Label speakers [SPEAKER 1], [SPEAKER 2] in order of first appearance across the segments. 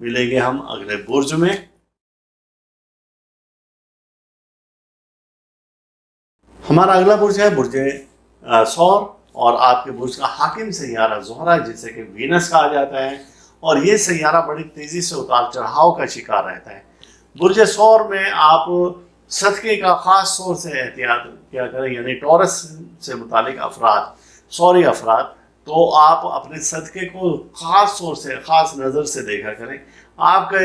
[SPEAKER 1] ملیں گے ہم اگلے برج میں۔ ہمارا اگلا برج ہے برج ثور، اور آپ کے برج کا حاکم سیارہ زہرہ جسے کہ وینس کہا جاتا ہے، اور یہ سیارہ بڑی تیزی سے اتار چڑھاؤ کا شکار رہتا ہے۔ برج ثور میں آپ صدقے کا خاص طور سے احتیاط کیا کریں، یعنی ٹورس سے متعلق افراد، ثوری افراد، تو آپ اپنے صدقے کو خاص طور سے خاص نظر سے دیکھا کریں۔ آپ کا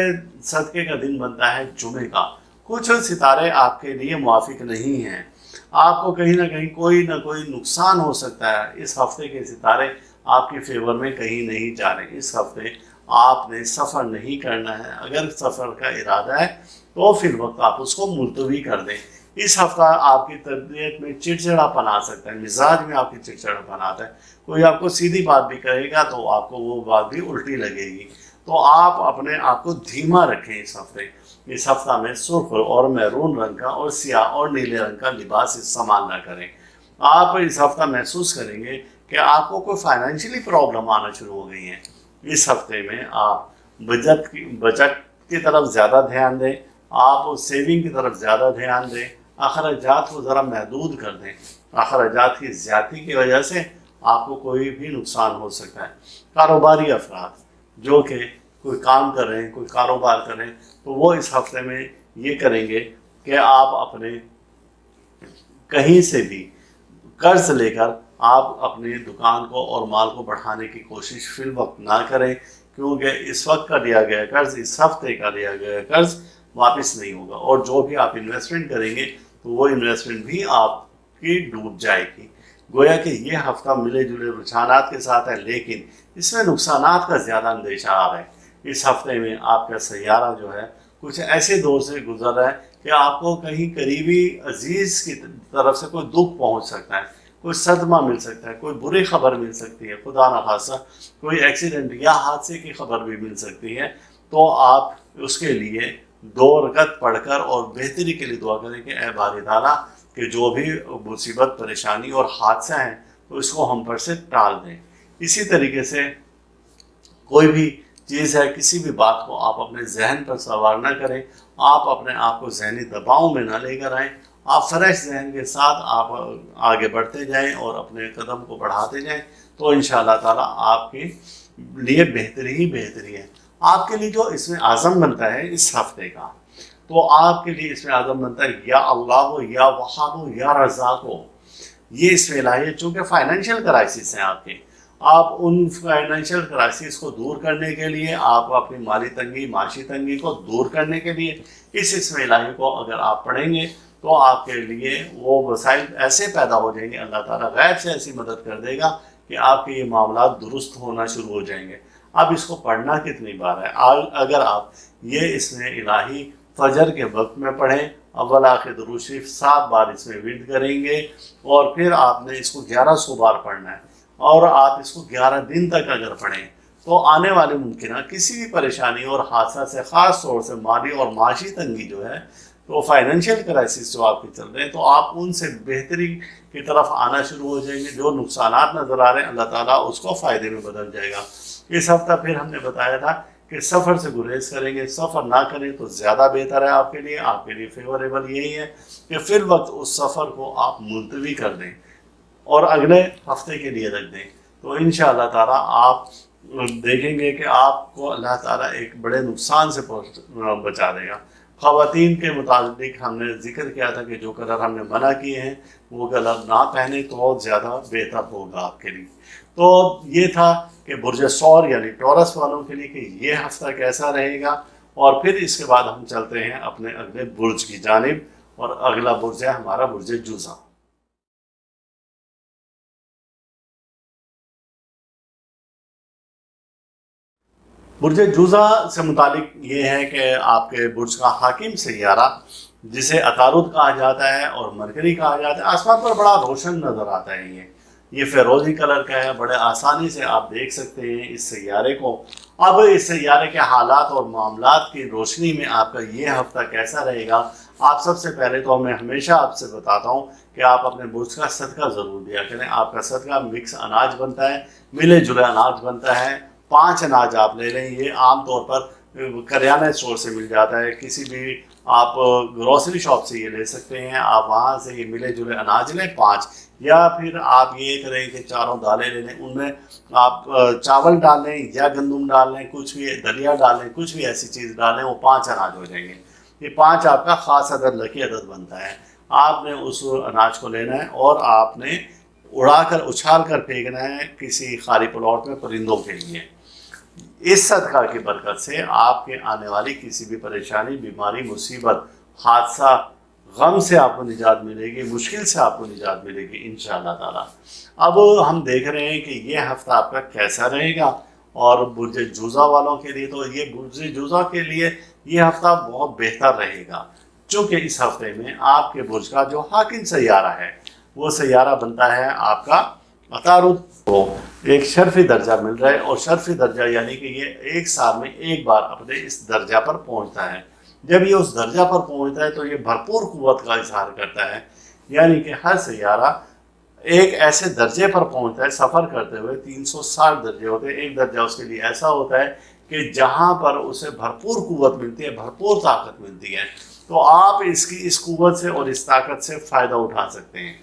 [SPEAKER 1] صدقے کا دن بنتا ہے جمعے کا۔ کچھ ستارے آپ کے لیے موافق نہیں ہیں، آپ کو کہیں نہ کہیں کوئی نہ کوئی نقصان ہو سکتا ہے۔ اس ہفتے کے ستارے آپ کے فیور میں کہیں نہیں جا رہے۔ اس ہفتے آپ نے سفر نہیں کرنا ہے، اگر سفر کا ارادہ ہے تو فی الوقت آپ اس کو ملتوی کر دیں۔ اس ہفتہ آپ کی طبیعت میں چڑچڑا پن آ سکتا ہے، مزاج میں آپ کی چڑچڑا پن آتا ہے، کوئی آپ کو سیدھی بات بھی کہے گا تو آپ کو وہ بات بھی الٹی لگے گی، تو آپ اپنے آپ کو دھیما رکھیں۔ اس ہفتہ میں سرخ اور میرون رنگ کا اور سیاہ اور نیلے رنگ کا لباس استعمال نہ کریں۔ آپ اس ہفتہ محسوس کریں گے کہ آپ کو کوئی فائنینشلی پرابلم آنا شروع ہو گئی ہیں۔ اس ہفتے میں آپ بچت کی طرف زیادہ دھیان دیں، آپ سیونگ کی طرف زیادہ دھیان دیں، اخراجات کو ذرا محدود کر دیں۔ اخراجات کی زیادتی کی وجہ سے آپ کو کوئی بھی نقصان ہو سکتا ہے۔ کاروباری افراد جو کہ کوئی کام کر رہے ہیں، کوئی کاروبار کر رہے ہیں، تو وہ اس ہفتے میں یہ کریں گے کہ آپ اپنے کہیں سے بھی قرض لے کر آپ اپنی دکان کو اور مال کو بڑھانے کی کوشش فی الوقت نہ کریں، کیونکہ اس وقت کا لیا گیا قرض، اس ہفتے کا لیا گیا قرض واپس نہیں ہوگا، اور جو بھی آپ انویسٹمنٹ کریں گے تو وہ انویسٹمنٹ بھی آپ کی ڈوب جائے گی۔ گویا کہ یہ ہفتہ ملے جلے رجحانات کے ساتھ ہے، لیکن اس میں نقصانات کا زیادہ اندیشہ آ رہا ہے۔ اس ہفتے میں آپ کا سیارہ جو ہے کچھ ایسے دور سے گزر رہا ہے کہ آپ کو کہیں قریبی عزیز کی طرف سے کوئی دکھ پہنچ سکتا ہے، کوئی صدمہ مل سکتا ہے، کوئی بری خبر مل سکتی ہے، خدا نخواستہ کوئی ایکسیڈنٹ یا حادثے کی خبر بھی مل سکتی ہے۔ تو آپ اس کے لیے 2 رکعت پڑھ کر اور بہتری کے لیے دعا کریں کہ اے باری تعالیٰ کہ جو بھی مصیبت، پریشانی اور حادثہ ہیں تو اس کو ہم پر سے ٹال دیں۔ اسی طریقے سے کوئی بھی چیز ہے، کسی بھی بات کو آپ اپنے ذہن پر سوار نہ کریں، آپ اپنے آپ کو ذہنی دباؤ میں نہ لے کر آئیں، آپ فریش ذہن کے ساتھ آپ آگے بڑھتے جائیں اور اپنے قدم کو بڑھاتے جائیں، تو انشاءاللہ تعالیٰ آپ کے لیے بہتری ہی بہتری ہے۔ آپ کے لیے جو اس میں عزم بنتا ہے اس ہفتے کا، تو آپ کے لیے اس میں عزم بنتا ہے یا اللہ ہو، یا وہاب ہو، یا رزاق ہو۔ یہ اس میں الہی ہے، چونکہ فائنینشیل کرائسس ہیں آپ کے، آپ ان فائنینشیل کرائسس کو دور کرنے کے لیے، آپ اپنی مالی تنگی، معاشی تنگی کو دور کرنے کے لیے اس میں الہی کو اگر آپ پڑھیں گے تو آپ کے لیے وہ وسائل ایسے پیدا ہو جائیں گے، اللہ تعالیٰ غیب سے ایسی مدد کر دے گا کہ آپ کے یہ معاملات درست ہونا شروع ہو جائیں گے۔ اب اس کو پڑھنا کتنی بار ہے؟ اگر آپ یہ اس میں الہی فجر کے وقت میں پڑھیں، اول آخر درود شریف 7 بار اس میں ورد کریں گے، اور پھر آپ نے اس کو 1100 بار پڑھنا ہے، اور آپ اس کو 11 دن تک اگر پڑھیں تو آنے والے ممکنہ کسی بھی پریشانی اور حادثہ سے، خاص طور سے مالی اور معاشی تنگی جو ہے، تو فائنینشیل کرائسس جو آپ کے چل رہے ہیں، تو آپ ان سے بہتری کی طرف آنا شروع ہو جائیں گے۔ جو نقصانات نظر آ رہے ہیں اللہ تعالیٰ اس کو فائدے میں بدل جائے گا۔ اس ہفتہ پھر ہم نے بتایا تھا کہ سفر سے گریز کریں گے، سفر نہ کریں تو زیادہ بہتر ہے آپ کے لیے فیوریبل یہی ہے کہ فی الوقت اس سفر کو آپ ملتوی کر دیں اور اگلے ہفتے کے لیے رکھ دیں، تو انشاءاللہ تعالیٰ آپ دیکھیں گے کہ آپ کو اللہ تعالیٰ ایک بڑے نقصان سے بچا دے گا۔ خواتین کے متعلق ہم نے ذکر کیا تھا کہ جو کلر ہم نے منع کیے ہیں وہ کلر نہ پہنے تو زیادہ بہتر ہوگا آپ کے لیے۔ تو یہ تھا کہ برج ثور یعنی ٹورس والوں کے لیے کہ یہ ہفتہ کیسا رہے گا، اور پھر اس کے بعد ہم چلتے ہیں اپنے اگلے برج کی جانب، اور اگلا برج ہے ہمارا برج جوزا۔ برج جوزا سے متعلق یہ ہے کہ آپ کے برج کا حاکم سیارہ جسے عطارد کہا جاتا ہے اور مرکری کہا جاتا ہے، آسمان پر بڑا روشن نظر آتا ہے۔ یہ فیروزی کلر کا ہے، بڑے آسانی سے آپ دیکھ سکتے ہیں اس سیارے کو۔ اب اس سیارے کے حالات اور معاملات کی روشنی میں آپ کا یہ ہفتہ کیسا رہے گا؟ آپ سب سے پہلے تو میں ہمیشہ آپ سے بتاتا ہوں کہ آپ اپنے برج کا صدقہ ضرور دیا کریں۔ آپ کا صدقہ مکس اناج بنتا ہے، ملے جلے اناج بنتا ہے، 5 اناج آپ لے لیں۔ یہ عام طور پر کریانہ اسٹور سے مل جاتا ہے، کسی بھی آپ گروسری شاپ سے یہ لے سکتے ہیں، آپ وہاں سے یہ ملے جلے اناج لیں 5، یا پھر آپ یہ کریں کہ 4 دالیں لے لیں، ان میں آپ چاول ڈال لیں یا گندم ڈال لیں، کچھ بھی دلیا ڈال لیں، کچھ بھی ایسی چیز ڈالیں، وہ 5 اناج ہو جائیں گے۔ یہ 5 آپ کا خاص عدد لکی عدد بنتا ہے۔ آپ نے اس اناج کو لینا ہے اور آپ نے اڑا کر اچھال کر پھینکنا ہے کسی خالی پلاٹ میں پرندوں کے لیے۔ اس صدقہ کی برکت سے آپ کے آنے والی کسی بھی پریشانی، بیماری، مصیبت، حادثہ، غم سے آپ کو نجات ملے گی، مشکل سے آپ کو نجات ملے گی انشاءاللہ تعالی۔ اب ہم دیکھ رہے ہیں کہ یہ ہفتہ آپ کا کیسا رہے گا، اور برج جوزہ والوں کے لیے تو یہ برج جوزہ کے لیے یہ ہفتہ بہت بہتر رہے گا، چونکہ اس ہفتے میں آپ کے برج کا جو حاکم سیارہ ہے وہ سیارہ بنتا ہے آپ کا عطارد کو ایک شرفی درجہ مل رہا ہے، اور شرفی درجہ یعنی کہ یہ 1 سال میں ایک بار اپنے اس درجہ پر پہنچتا ہے۔ جب یہ اس درجہ پر پہنچتا ہے تو یہ بھرپور قوت کا اظہار کرتا ہے، یعنی کہ ہر سیارہ ایک ایسے درجے پر پہنچتا ہے سفر کرتے ہوئے، 360 درجے ہوتے ہیں، ایک درجہ اس کے لیے ایسا ہوتا ہے کہ جہاں پر اسے بھرپور قوت ملتی ہے، بھرپور طاقت ملتی ہے، تو آپ اس قوت سے اور اس طاقت سے فائدہ اٹھا سکتے ہیں۔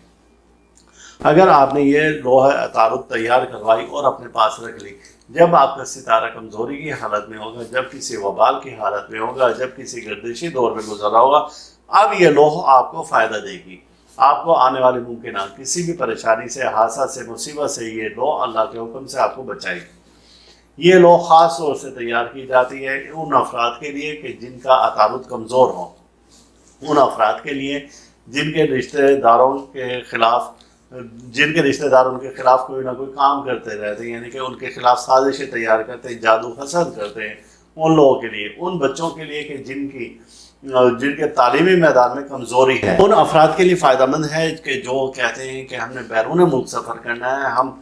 [SPEAKER 1] اگر آپ نے یہ لوح عطارد تیار کروائی اور اپنے پاس رکھ لی، جب آپ کا ستارہ کمزوری کی حالت میں ہوگا، جب کسی وبال کی حالت میں ہوگا، جب کسی گردشی دور میں گزر رہا ہوگا، اب یہ لوح آپ کو فائدہ دے گی۔ آپ کو آنے والی ممکنات کسی بھی پریشانی سے، حادثہ سے، مصیبت سے یہ لوح اللہ کے حکم سے آپ کو بچائے گی۔ یہ لوح خاص طور سے تیار کی جاتی ہے ان افراد کے لیے کہ جن کا عطارد کمزور ہو، ان افراد کے لیے جن کے رشتہ داروں کے خلاف ان کے خلاف کوئی نہ کوئی کام کرتے رہتے ہیں، یعنی کہ ان کے خلاف سازشیں تیار کرتے ہیں، جادو حسد کرتے ہیں، ان لوگوں کے لیے، ان بچوں کے لیے کہ جن کے تعلیمی میدان میں کمزوری ہے، ان افراد کے لیے فائدہ مند ہے کہ جو کہتے ہیں کہ ہم نے بیرون ملک سفر کرنا ہے، ہم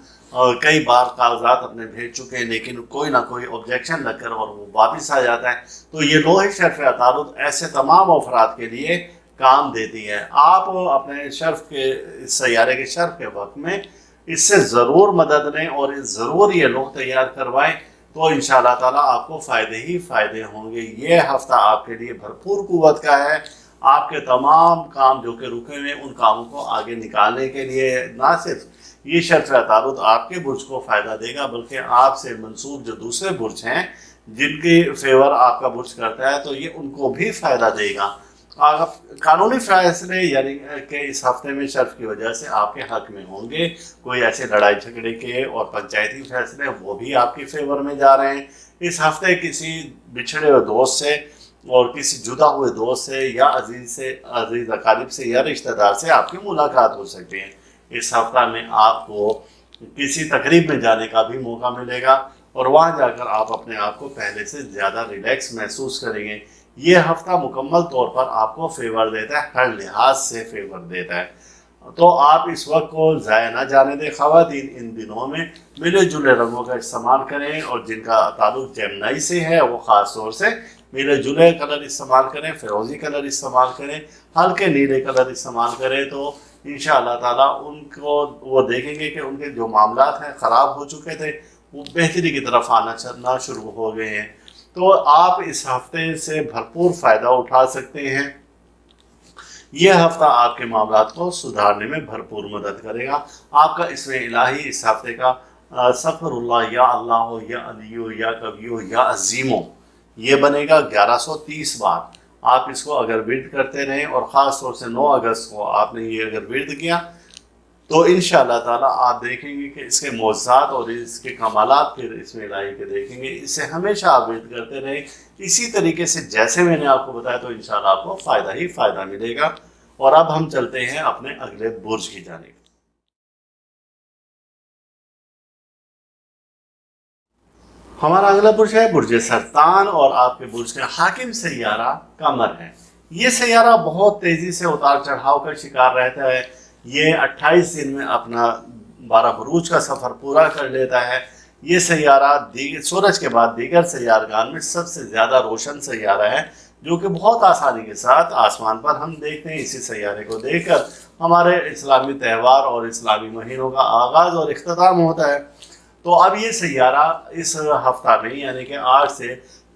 [SPEAKER 1] کئی بار کاغذات اپنے بھیج چکے ہیں لیکن کوئی نہ کوئی آبجیکشن لگ کر اور وہ واپس آ جاتا ہے، تو یہ لوح شرف عطارد ایسے تمام افراد کے لیے کام دیتی ہے۔ آپ اپنے شرف کے سیارے کے شرف کے وقت میں اس سے ضرور مدد لیں اور ضرور یہ لوح تیار کروائیں، تو انشاءاللہ تعالیٰ آپ کو فائدے ہی فائدے ہوں گے۔ یہ ہفتہ آپ کے لیے بھرپور قوت کا ہے، آپ کے تمام کام جو کہ رکے ہوئے ان کاموں کو آگے نکالنے کے لیے نہ صرف یہ شرف عطارد آپ کے برج کو فائدہ دے گا، بلکہ آپ سے منسوب جو دوسرے برج ہیں جن کی فیور آپ کا برج کرتا ہے تو یہ ان کو بھی فائدہ دے گا۔ قانونی فیصلے یعنی کہ اس ہفتے میں شرف کی وجہ سے آپ کے حق میں ہوں گے، کوئی ایسے لڑائی جھگڑے کے اور پنچایتی فیصلے وہ بھی آپ کی فیور میں جا رہے ہیں۔ اس ہفتے کسی بچھڑے ہوئے دوست سے اور کسی جدا ہوئے دوست سے یا عزیز اقارب سے یا رشتہ دار سے آپ کی ملاقات ہو سکتی ہے۔ اس ہفتہ میں آپ کو کسی تقریب میں جانے کا بھی موقع ملے گا، اور وہاں جا کر آپ اپنے آپ کو پہلے سے زیادہ ریلیکس محسوس کریں گے۔ یہ ہفتہ مکمل طور پر آپ کو فیور دیتا ہے، ہر لحاظ سے فیور دیتا ہے، تو آپ اس وقت کو ضائع نہ جانے دیں۔ خواتین ان دنوں میں ملے جلے رنگوں کا استعمال کریں، اور جن کا تعلق جیمنائی سے ہے وہ خاص طور سے ملے جلے کلر استعمال کریں، فیروزی کلر استعمال کریں، ہلکے نیلے کلر استعمال کریں، تو انشاءاللہ تعالیٰ ان کو وہ دیکھیں گے کہ ان کے جو معاملات ہیں خراب ہو چکے تھے وہ بہتری کی طرف آنا چلنا شروع ہو گئے ہیں۔ تو آپ اس ہفتے سے بھرپور فائدہ اٹھا سکتے ہیں۔ یہ ہفتہ آپ کے معاملات کو سدھارنے میں بھرپور مدد کرے گا۔ آپ کا اسم الہی اس ہفتے کا سفر اللہ، یا اللہ ہو، یا علی ہو، یا کبھی ہو، یا عظیم ہو، یہ بنے گا 1130 بار۔ آپ اس کو اگر ورد کرتے رہیں، اور خاص طور سے 9 اگست کو آپ نے یہ اگر ورد کیا تو انشاءاللہ تعالیٰ آپ دیکھیں گے کہ اس کے معجزات اور اس کے کمالات پھر اس میں الہی کے دیکھیں گے۔ اسے ہمیشہ آپ ورد کرتے رہیں اسی طریقے سے جیسے میں نے آپ کو بتایا، تو انشاءاللہ آپ کو فائدہ ہی فائدہ ملے گا۔ اور اب ہم چلتے ہیں اپنے اگلے برج کی جانب۔ ہمارا اگلا برج ہے برج سرطان، اور آپ کے برج کا حاکم سیارہ قمر ہے۔ یہ سیارہ بہت تیزی سے اتار چڑھاؤ کا شکار رہتا ہے، یہ 28 دن میں اپنا 12 بروج کا سفر پورا کر لیتا ہے۔ یہ سیارہ سورج کے بعد دیگر سیارگان میں سب سے زیادہ روشن سیارہ ہے، جو کہ بہت آسانی کے ساتھ آسمان پر ہم دیکھتے ہیں۔ اسی سیارے کو دیکھ کر ہمارے اسلامی تہوار اور اسلامی مہینوں کا آغاز اور اختتام ہوتا ہے۔ تو اب یہ سیارہ اس ہفتہ میں یعنی کہ 8 سے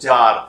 [SPEAKER 1] 4।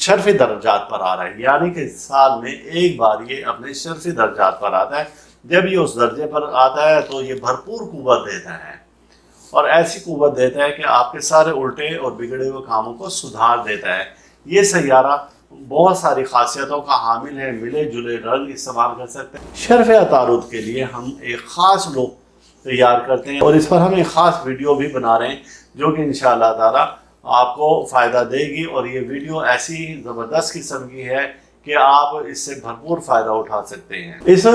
[SPEAKER 1] شرفی درجات پر آ رہا ہے، یعنی کہ سال میں ایک بار یہ اپنے شرفی درجات پر آتا ہے۔ جب یہ اس درجے پر آتا ہے تو یہ بھرپور قوت دیتا ہے، اور ایسی قوت دیتا ہے کہ آپ کے سارے الٹے اور بگڑے ہوئے کاموں کو سدھار دیتا ہے۔ یہ سیارہ بہت ساری خاصیتوں کا حامل ہے، ملے جلے رنگ استعمال کر سکتے ہیں۔ شرف عطارد کے لیے ہم ایک خاص لوک تیار کرتے ہیں، اور اس پر ہم ایک خاص ویڈیو بھی بنا رہے ہیں جو کہ انشاءاللہ تعالی آپ کو فائدہ دے گی، اور یہ ویڈیو ایسی زبردست قسم کی ہے کہ آپ اس سے بھرپور فائدہ اٹھا سکتے ہیں۔ اس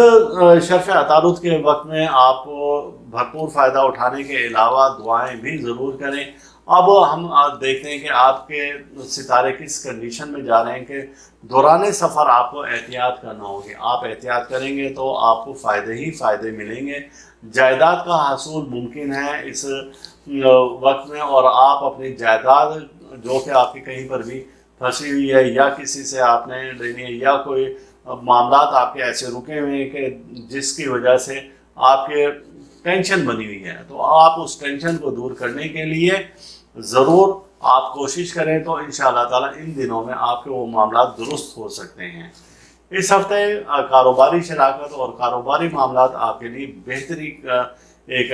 [SPEAKER 1] شرف عطارد کے وقت میں آپ کو بھرپور فائدہ اٹھانے کے علاوہ دعائیں بھی ضرور کریں۔ اب ہم دیکھتے ہیں کہ آپ کے ستارے کس کنڈیشن میں جا رہے ہیں کہ دوران سفر آپ کو احتیاط کرنا ہوگی۔ آپ احتیاط کریں گے تو آپ کو فائدے ہی فائدے ملیں گے۔ جائیداد کا حصول ممکن ہے اس وقت میں، اور آپ اپنی جائیداد جو کہ آپ کی کہیں پر بھی پھنسی ہوئی ہے یا کسی سے آپ نے لینی ہے، یا کوئی معاملات آپ کے ایسے رکے ہوئے ہیں کہ جس کی وجہ سے آپ کے ٹینشن بنی ہوئی ہے، تو آپ اس ٹینشن کو دور کرنے کے لیے ضرور آپ کوشش کریں، تو انشاءاللہ تعالیٰ ان دنوں میں آپ کے وہ معاملات درست ہو سکتے ہیں۔ اس ہفتے کاروباری شراکت اور کاروباری معاملات آپ کے لیے بہتری ایک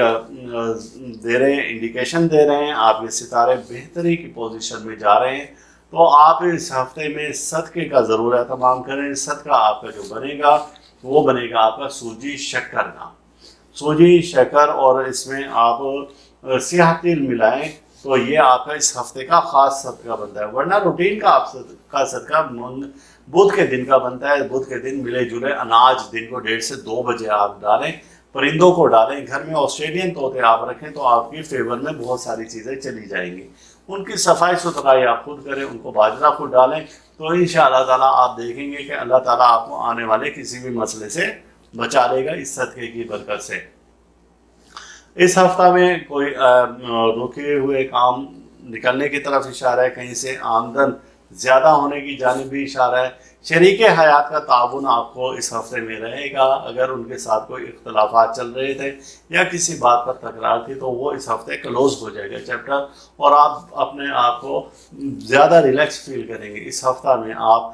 [SPEAKER 1] دے رہے ہیں، انڈیکیشن دے رہے ہیں۔ آپ کے ستارے بہتری کی پوزیشن میں جا رہے ہیں، تو آپ اس ہفتے میں صدقے کا ضرور اہتمام کریں۔ صدقہ آپ کا جو بنے گا وہ بنے گا آپ کا سوجی شکر کا، سوجی شکر، اور اس میں آپ سیاہ تل ملائیں تو یہ آپ کا اس ہفتے کا خاص صدقہ بنتا ہے۔ ورنہ روٹین کا آپ کا صدقہ بدھ کے دن کا بنتا ہے۔ بدھ کے دن ملے جلے اناج دن کو 1:30 سے 2 بجے آپ ڈالیں، پرندوں کو ڈالیں، گھر میں آسٹریلین طوطے آپ رکھیں تو آپ کی فیور میں بہت ساری چیزیں چلی جائیں گی۔ ان کی صفائی ستھرائی آپ خود کریں، ان کو باجرہ خود ڈالیں، تو انشاءاللہ تعالیٰ آپ دیکھیں گے کہ اللہ تعالیٰ آپ کو آنے والے کسی بھی مسئلے سے بچا لے گا اس صدقے کی برکت سے۔ اس ہفتہ میں کوئی رکے ہوئے کام نکلنے کی طرف اشارہ ہے، کہیں سے آمدن زیادہ ہونے کی جانب بھی اشارہ ہے۔ شریک حیات کا تعاون آپ کو اس ہفتے میں رہے گا۔ اگر ان کے ساتھ کوئی اختلافات چل رہے تھے یا کسی بات پر تکرار تھی تو وہ اس ہفتے کلوز ہو جائے گا چیپٹر، اور آپ اپنے آپ کو زیادہ ریلیکس فیل کریں گے۔ اس ہفتہ میں آپ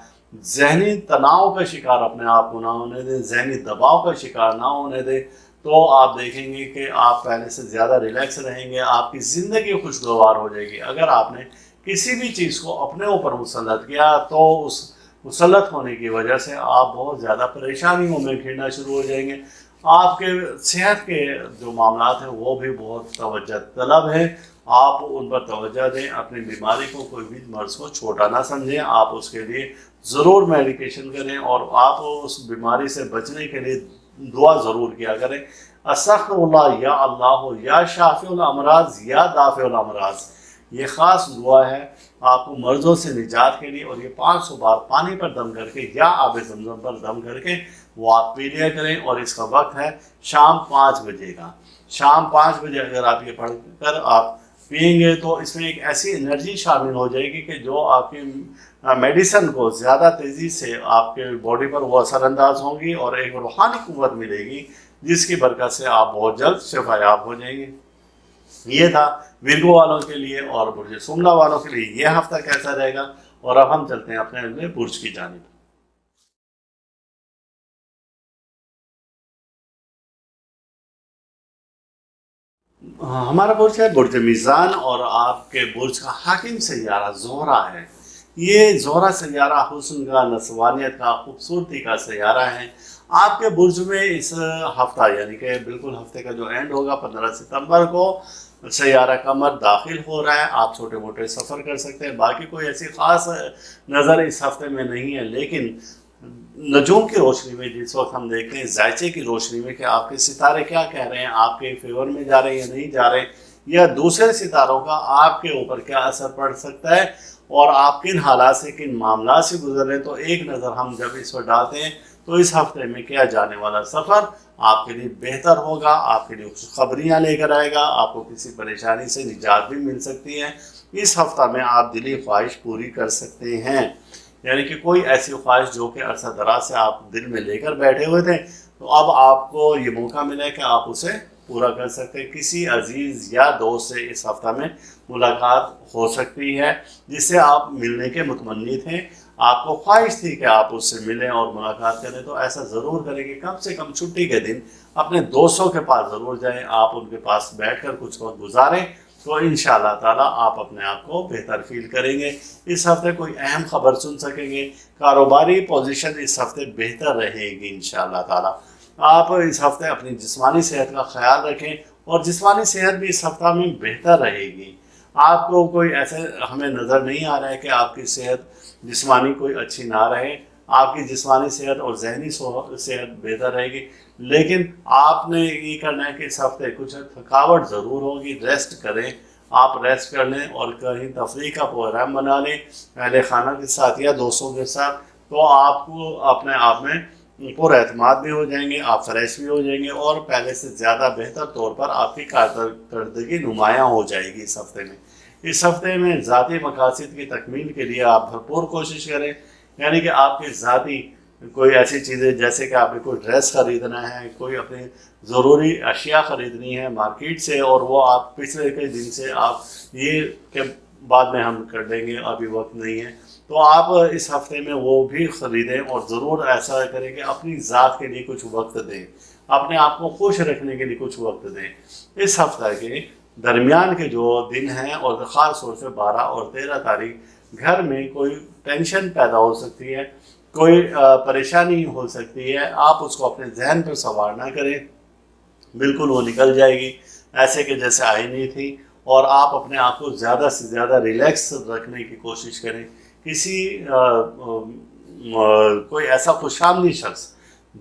[SPEAKER 1] ذہنی تناؤ کا شکار اپنے آپ کو نہ ہونے دیں، ذہنی دباؤ کا شکار نہ ہونے دیں، تو آپ دیکھیں گے کہ آپ پہلے سے زیادہ ریلیکس رہیں گے، آپ کی زندگی خوشگوار ہو جائے گی۔ اگر آپ نے کسی بھی چیز کو اپنے اوپر مسلط کیا تو اس مسلط ہونے کی وجہ سے آپ بہت زیادہ پریشانیوں میں گھرنا شروع ہو جائیں گے۔ آپ کے صحت کے جو معاملات ہیں وہ بھی بہت توجہ طلب ہے، آپ ان پر توجہ دیں۔ اپنی بیماری کو، کوئی بھی مرض کو چھوٹا نہ سمجھیں، آپ اس کے لیے ضرور میڈیکیشن کریں، اور آپ اس بیماری سے بچنے کے لیے دعا ضرور کیا کریں۔ استغفر اللہ، یا اللہ، یا شافی الامراض، یا دافع الامراض، یہ خاص دعا ہے آپ کو مرضوں سے نجات کے لیے، اور یہ 500 بار پانی پر دم کر کے یا آب زمزم پر دم کر کے وہ آپ پی لیا کریں، اور اس کا وقت ہے شام 5 بجے کا۔ شام 5 بجے اگر آپ یہ پڑھ کر آپ پئیں گے تو اس میں ایک ایسی انرجی شامل ہو جائے گی کہ جو آپ کی میڈیسن کو زیادہ تیزی سے آپ کے باڈی پر وہ اثر انداز ہوں گی، اور ایک روحانی قوت ملے گی جس کی برکت سے آپ بہت جلد شفا یاب ہو جائیں گے۔ یہ تھا ورگو والوں کے لیے، اور برج سملا والوں کے لیے یہ ہفتہ کیسا رہے گا، اور اب ہم چلتے ہیں اپنے اگلے برج کی جانب۔ ہمارا برج ہے برج میزان، اور آپ کے برج کا حاکم سیارہ زہرہ ہے۔ یہ زہرہ سیارہ حسن کا، نسوانیت کا، خوبصورتی کا سیارہ ہے۔ آپ کے برج میں اس ہفتہ، یعنی کہ بالکل ہفتے کا جو اینڈ ہوگا 15 ستمبر کو، سیارہ قمر داخل ہو رہا ہے۔ آپ چھوٹے موٹے سفر کر سکتے ہیں، باقی کوئی ایسی خاص نظر اس ہفتے میں نہیں ہے، لیکن نجوم کی روشنی میں جس وقت ہم دیکھتے ہیں زائچے کی روشنی میں کہ آپ کے ستارے کیا کہہ رہے ہیں، آپ کے فیور میں جا رہے ہیں یا نہیں جا رہے، یا دوسرے ستاروں کا آپ کے اوپر کیا اثر پڑ سکتا ہے، اور آپ کن حالات سے، کن معاملات سے گزر رہے ہیں، تو ایک نظر ہم جب اس پر ڈالتے ہیں تو اس ہفتے میں کیا جانے والا سفر آپ کے لیے بہتر ہوگا، آپ کے لیے خوشخبریاں لے کر آئے گا، آپ کو کسی پریشانی سے نجات بھی مل سکتی ہے۔ اس ہفتہ میں آپ دلی خواہش پوری کر سکتے ہیں، یعنی کہ کوئی ایسی خواہش جو کہ عرصہ دراز سے آپ دل میں لے کر بیٹھے ہوئے تھے، تو اب آپ کو یہ موقع ملا ہے کہ آپ اسے پورا کر سکتے ہیں۔ کسی عزیز یا دوست سے اس ہفتہ میں ملاقات ہو سکتی ہے جس سے آپ ملنے کے متمنی تھے، آپ کو خواہش تھی کہ آپ اس سے ملیں اور ملاقات کریں، تو ایسا ضرور کریں کہ کم سے کم چھٹی کے دن اپنے دوستوں کے پاس ضرور جائیں، آپ ان کے پاس بیٹھ کر کچھ وقت گزاریں، تو انشاءاللہ تعالیٰ آپ اپنے آپ کو بہتر فیل کریں گے۔ اس ہفتے کوئی اہم خبر سن سکیں گے، کاروباری پوزیشن اس ہفتے بہتر رہے گی انشاءاللہ تعالیٰ۔ آپ اس ہفتے اپنی جسمانی صحت کا خیال رکھیں اور جسمانی صحت بھی اس ہفتہ میں بہتر رہے گی۔ آپ کو کوئی ایسے ہمیں نظر نہیں آ رہا ہے کہ آپ کی صحت جسمانی کوئی اچھی نہ رہے، آپ کی جسمانی صحت اور ذہنی صحت بہتر رہے گی، لیکن آپ نے یہ کرنا ہے کہ اس ہفتے کچھ تھکاوٹ ضرور ہوگی، ریسٹ کریں، آپ ریسٹ کر لیں اور کہیں تفریح کا پروگرام بنا لیں اہل خانہ کے ساتھ یا دوستوں کے ساتھ، تو آپ کو اپنے آپ میں پر اعتماد بھی ہو جائیں گے، آپ فریش بھی ہو جائیں گے اور پہلے سے زیادہ بہتر طور پر آپ کی کارکردگی نمایاں ہو جائے گی اس ہفتے میں۔ اس ہفتے میں ذاتی مقاصد کی تکمیل کے لیے آپ بھرپور کوشش کریں، یعنی کہ آپ کی ذاتی کوئی ایسی چیزیں جیسے کہ آپ نے کوئی ڈریس خریدنا ہے، کوئی اپنی ضروری اشیاء خریدنی ہے مارکیٹ سے، اور وہ آپ پچھلے کئی دن سے آپ یہ کہ بعد میں ہم کر لیں گے، ابھی وقت نہیں ہے، تو آپ اس ہفتے میں وہ بھی خریدیں اور ضرور ایسا کریں کہ اپنی ذات کے لیے کچھ وقت دیں، اپنے آپ کو خوش رکھنے کے لیے کچھ وقت دیں۔ اس ہفتہ کے درمیان کے جو دن ہیں اور خاص طور سے 12 اور 13 تاریخ گھر میں کوئی ٹینشن پیدا ہو سکتی ہے، کوئی پریشانی ہو سکتی ہے، آپ اس کو اپنے ذہن پر سوار نہ کریں، بالکل وہ نکل جائے گی ایسے کہ جیسے آئی نہیں تھی، اور آپ اپنے آپ کو زیادہ سے زیادہ ریلیکس رکھنے کی کوشش کریں۔ کسی کوئی ایسا خوش آمدید شخص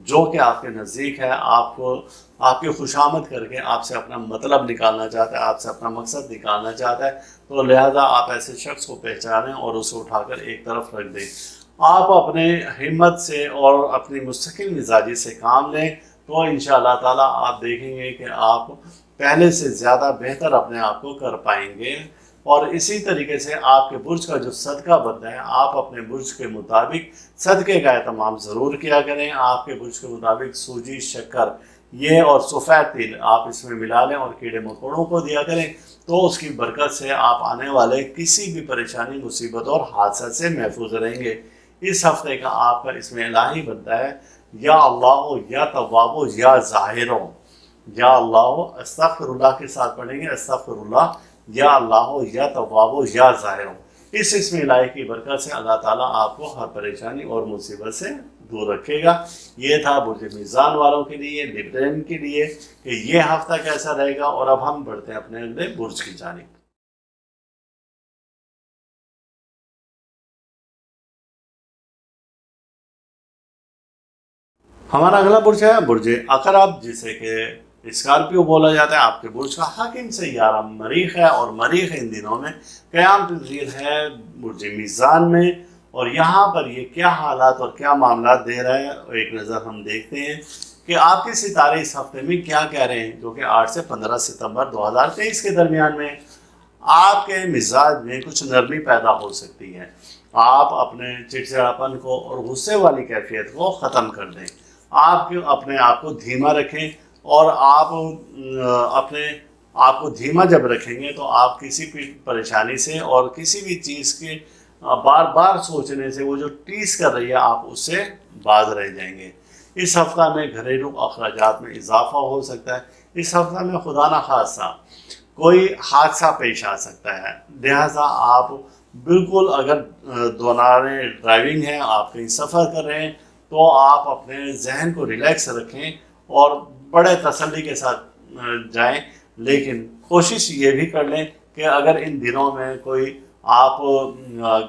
[SPEAKER 1] جو کہ آپ کے نزدیک ہے، آپ کو آپ کی خوش آمد کر کے آپ سے اپنا مطلب نکالنا چاہتا ہے، آپ سے اپنا مقصد نکالنا چاہتا ہے، تو لہذا آپ ایسے شخص کو پہچانیں اور اسے اٹھا کر ایک طرف رکھ دیں۔ آپ اپنے ہمت سے اور اپنی مستقل مزاجی سے کام لیں تو انشاءاللہ تعالیٰ آپ دیکھیں گے کہ آپ پہلے سے زیادہ بہتر اپنے آپ کو کر پائیں گے۔ اور اسی طریقے سے آپ کے برج کا جو صدقہ بنتا ہے، آپ اپنے برج کے مطابق صدقے کا اہتمام ضرور کیا کریں۔ آپ کے برج کے مطابق سوجی، شکر یہ اور سفید تل آپ اس میں ملا لیں اور کیڑے مکوڑوں کو دیا کریں، تو اس کی برکت سے آپ آنے والے کسی بھی پریشانی، مصیبت اور حادثہ سے محفوظ رہیں گے۔ اس ہفتے کا آپ کا اس میں الہی بنتا ہے یا اللہ یا تواب یا ظاہر، یا اللہ استغفر اللہ کے ساتھ پڑھیں گے، استغفر اللہ یا اللہ یا تواب یا ظاہر۔ اس اسم الہی کی برکت سے اللہ تعالیٰ آپ کو ہر پریشانی اور مصیبت سے دور رکھے گا۔ یہ تھا برج میزان والوں کے لیے، لبرین کے لیے، کہ یہ ہفتہ کیسا رہے گا۔ اور اب ہم بڑھتے ہیں اپنے اگلے برج کی جانب۔ ہمارا اگلا برج ہے برج عقرب، جسے کہ اسکارپیو بولا جاتا ہے۔ آپ کے برج کا حاکم سیارہ مریخ ہے، اور مریخ ان دنوں میں قیام پذیر ہے برج میزان میں، اور یہاں پر یہ کیا حالات اور کیا معاملات دے رہا ہے، ایک نظر ہم دیکھتے ہیں کہ آپ کے ستارے اس ہفتے میں کیا کہہ رہے ہیں، جو کہ 8 سے 15 ستمبر 2023 کے درمیان میں آپ کے مزاج میں کچھ نرمی پیدا ہو سکتی ہے۔ آپ اپنے چڑچڑاپن کو اور غصے والی کیفیت کو ختم کر دیں، آپ اپنے آپ کو دھیما رکھیں، اور آپ اپنے آپ کو دھیما جب رکھیں گے تو آپ کسی بھی پریشانی سے اور کسی بھی چیز کے بار بار سوچنے سے، وہ جو ٹیز کر رہی ہے، آپ اس سے باز رہ جائیں گے۔ اس ہفتہ میں گھریلو اخراجات میں اضافہ ہو سکتا ہے۔ اس ہفتہ میں خدا نخواستہ کوئی حادثہ پیش آ سکتا ہے، لہٰذا آپ بالکل، اگر دوران ڈرائیونگ ہے، آپ کہیں سفر کر رہے ہیں، تو آپ اپنے ذہن کو ریلیکس رکھیں اور بڑے تسلی کے ساتھ جائیں، لیکن کوشش یہ بھی کر لیں کہ اگر ان دنوں میں کوئی آپ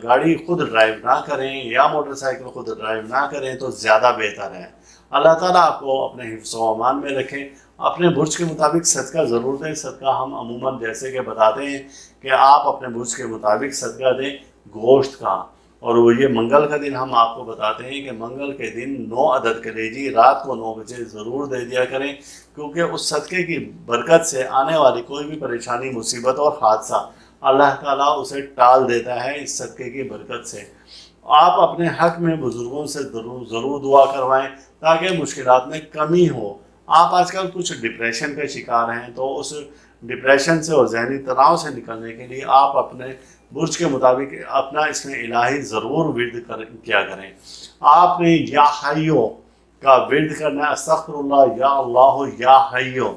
[SPEAKER 1] گاڑی خود ڈرائیو نہ کریں یا موٹر سائیکل خود ڈرائیو نہ کریں تو زیادہ بہتر ہے۔ اللہ تعالیٰ آپ کو اپنے حفظ و امان میں رکھیں۔ اپنے برج کے مطابق صدقہ ضرور دیں۔ صدقہ ہم عموماً جیسے کہ بتاتے ہیں کہ آپ اپنے برج کے مطابق صدقہ دیں گوشت کا، اور وہ یہ منگل کا دن ہم آپ کو بتاتے ہیں کہ منگل کے دن 9 عدد کلیجی رات کو 9 بجے ضرور دے دیا کریں، کیونکہ اس صدقے کی برکت سے آنے والی کوئی بھی پریشانی، مصیبت اور حادثہ اللہ تعالیٰ اسے ٹال دیتا ہے اس صدقے کی برکت سے۔ آپ اپنے حق میں بزرگوں سے ضرور دعا کروائیں تاکہ مشکلات میں کمی ہو۔ آپ آج کل کچھ ڈپریشن کا شکار ہیں، تو اس ڈپریشن سے اور ذہنی تناؤ سے نکلنے کے لیے آپ اپنے برج کے مطابق اپنا اس میں الہی ضرور ورد کیا کریں۔ آپ نے یا حیو کا ورد کرنا ہے، استغفر اللہ یا اللہ یا حیو،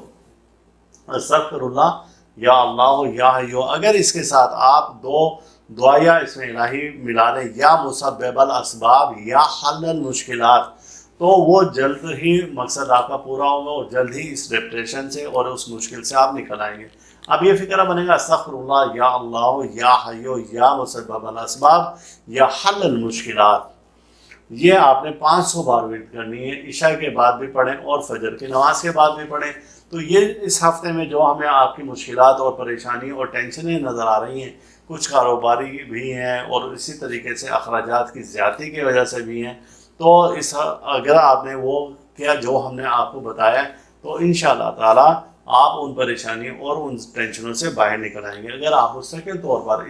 [SPEAKER 1] استغفر اللہ یا اللہ یا حیو۔ اگر اس کے ساتھ آپ دو دعائیہ اس میں الہی ملا لیں، یا مسبب الاسباب یا حل المشکلات، تو وہ جلد ہی مقصد آپ کا پورا ہوگا اور جلد ہی اس ڈپریشن سے اور اس مشکل سے آپ نکل آئیں گے۔ اب یہ فکرہ بنے گا استغفر اللہ یا اللہ یا حیو یا مسبب الاسباب یا حل المشکلات، یہ آپ نے 500 بار ورد کرنی ہے، عشاء کے بعد بھی پڑھیں اور فجر کی نماز کے بعد بھی پڑھیں۔ تو یہ اس ہفتے میں جو ہمیں آپ کی مشکلات اور پریشانی اور ٹینشنیں نظر آ رہی ہیں، کچھ کاروباری بھی ہیں اور اسی طریقے سے اخراجات کی زیادتی کی وجہ سے بھی ہیں، تو اگر آپ نے وہ کیا جو ہم نے آپ کو بتایا، تو انشاءاللہ تعالی آپ ان پریشانیوں اور ان ٹینشنوں سے باہر نکل آئیں گے۔ اگر آپ مستقل طور پر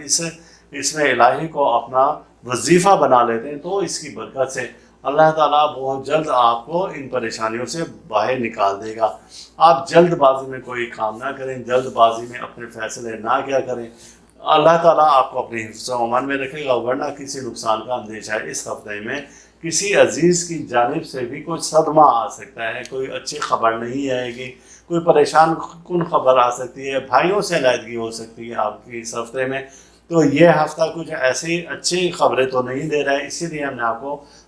[SPEAKER 1] اس میں الہی کو اپنا وظیفہ بنا لیتے ہیں، تو اس کی برکت سے اللہ تعالیٰ بہت جلد آپ کو ان پریشانیوں سے باہر نکال دے گا۔ آپ جلد بازی میں کوئی کام نہ کریں، جلد بازی میں اپنے فیصلے نہ کیا کریں، اللہ تعالیٰ آپ کو اپنی حفظ و امان میں رکھے گا، ورنہ کسی نقصان کا اندیشہ ہے۔ اس ہفتے میں کسی عزیز کی جانب سے بھی کوئی صدمہ آ سکتا ہے، کوئی اچھی خبر نہیں آئے گی، کوئی پریشان کن خبر آ سکتی ہے، بھائیوں سے علیحدگی ہو سکتی ہے آپ کی اس ہفتے میں۔ تو یہ ہفتہ کچھ ایسی اچھی خبریں تو نہیں دے رہا ہے، اسی لیے ہم نے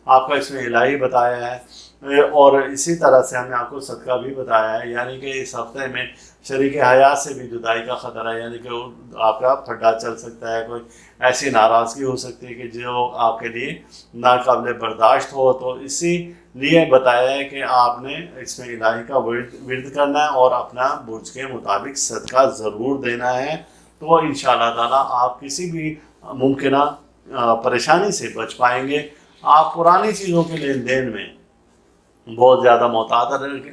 [SPEAKER 1] آپ کا اس میں الہی بتایا ہے، اور اسی طرح سے ہم نے آپ کو صدقہ بھی بتایا ہے، یعنی کہ اس ہفتے میں شریک حیات سے بھی جدائی کا خطرہ ہے، یعنی کہ آپ کا پھڈا چل سکتا ہے، کوئی ایسی ناراضگی ہو سکتی ہے کہ جو آپ کے لیے ناقابل برداشت ہو، تو اسی لیے بتایا ہے کہ آپ نے اس میں الہی کا ورد کرنا ہے اور اپنا برج کے مطابق صدقہ ضرور دینا ہے، تو انشاءاللہ تعالیٰ آپ کسی بھی ممکنہ پریشانی سے بچ پائیں گے۔ آپ پرانی چیزوں کے لین دین میں بہت زیادہ محتاط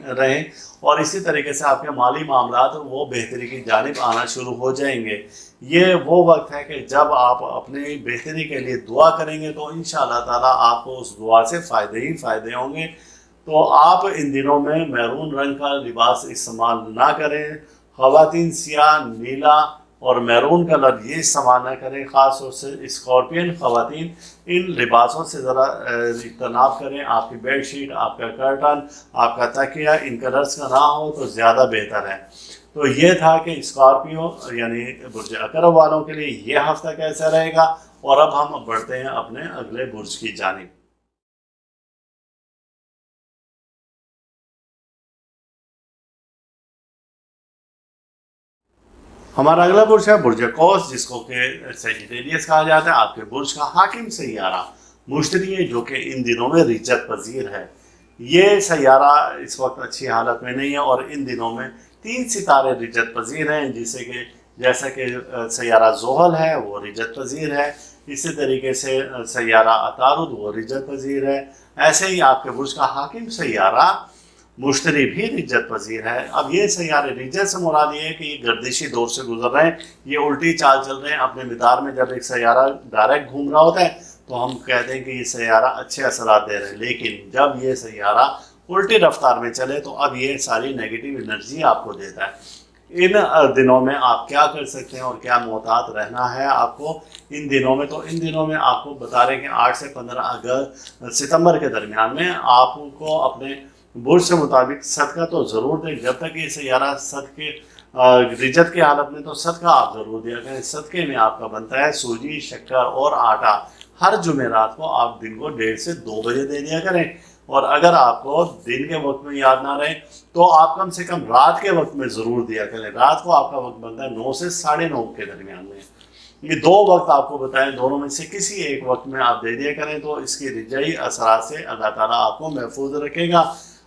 [SPEAKER 1] رہیں، اور اسی طریقے سے آپ کے مالی معاملات وہ بہتری کی جانب آنا شروع ہو جائیں گے۔ یہ وہ وقت ہے کہ جب آپ اپنی بہتری کے لیے دعا کریں گے، تو انشاءاللہ تعالیٰ آپ کو اس دعا سے فائدے ہی فائدے ہوں گے۔ تو آپ ان دنوں میں میرون رنگ کا لباس استعمال نہ کریں، خواتین سیاہ، نیلا اور میرون کلر یہ استعمال نہ کریں، خاص طور سے اسکارپین خواتین ان لباسوں سے ذرا اجتناب کریں۔ آپ کی بیڈ شیٹ، آپ کا کرٹن، آپ کا تکیہ ان کلرز کا نہ ہو تو زیادہ بہتر ہے۔ تو یہ تھا کہ اسکارپیو یعنی برج عقرب والوں کے لیے یہ ہفتہ کیسا رہے گا، اور اب ہم بڑھتے ہیں اپنے اگلے برج کی جانب۔ ہمارا اگلا برج ہے برج قوس، جس کو کہ سیجیٹیریس کہا جاتا ہے۔ آپ کے برج کا حاکم سیارہ مشتری ہے، جو کہ ان دنوں میں رجت پذیر ہے۔ یہ سیارہ اس وقت اچھی حالت میں نہیں ہے، اور ان دنوں میں 3 ستارے رجت پذیر ہیں، جیسا کہ سیارہ زحل ہے وہ رجت پذیر ہے، اسی طریقے سے سیارہ عطارد وہ رجت پذیر ہے، ایسے ہی آپ کے برج کا حاکم سیارہ مشتری بھی رجت پذیر ہے۔ اب یہ سیارے رجت سے مراد یہ ہے کہ یہ گردشی دور سے گزر رہے ہیں، یہ الٹی چال چل رہے ہیں اپنے مدار میں۔ جب ایک سیارہ ڈائریکٹ گھوم رہا ہوتا ہے تو ہم کہتے ہیں کہ یہ سیارہ اچھے اثرات دے رہے ہیں، لیکن جب یہ سیارہ الٹی رفتار میں چلے تو اب یہ ساری نیگیٹو انرجی آپ کو دیتا ہے۔ ان دنوں میں آپ کیا کر سکتے ہیں اور کیا محتاط رہنا ہے آپ کو ان دنوں میں، تو ان دنوں میں آپ کو بتا رہے ہیں کہ 8 سے 15 ستمبر کے درمیان میں آپ کو اپنے برج سے مطابق صدقہ تو ضرور دیں۔ جب تک یہ سیارہ صدقے رجت کی حالت میں، تو صدقہ آپ ضرور دیا کریں۔ صدقے میں آپ کا بنتا ہے سوجی، شکر اور آٹا۔ ہر جمعرات کو آپ دن کو 1:30 سے 2 بجے دے دیا کریں، اور اگر آپ کو دن کے وقت میں یاد نہ رہے تو آپ کم سے کم رات کے وقت میں ضرور دیا کریں۔ رات کو آپ کا وقت بنتا ہے 9 سے 9:30 کے درمیان میں۔ یہ 2 وقت آپ کو بتائیں، دونوں میں سے کسی ایک وقت میں آپ دے دیا کریں، تو اس کی رجعی اثرات سے اللہ تعالیٰ آپ کو محفوظ رکھے گا۔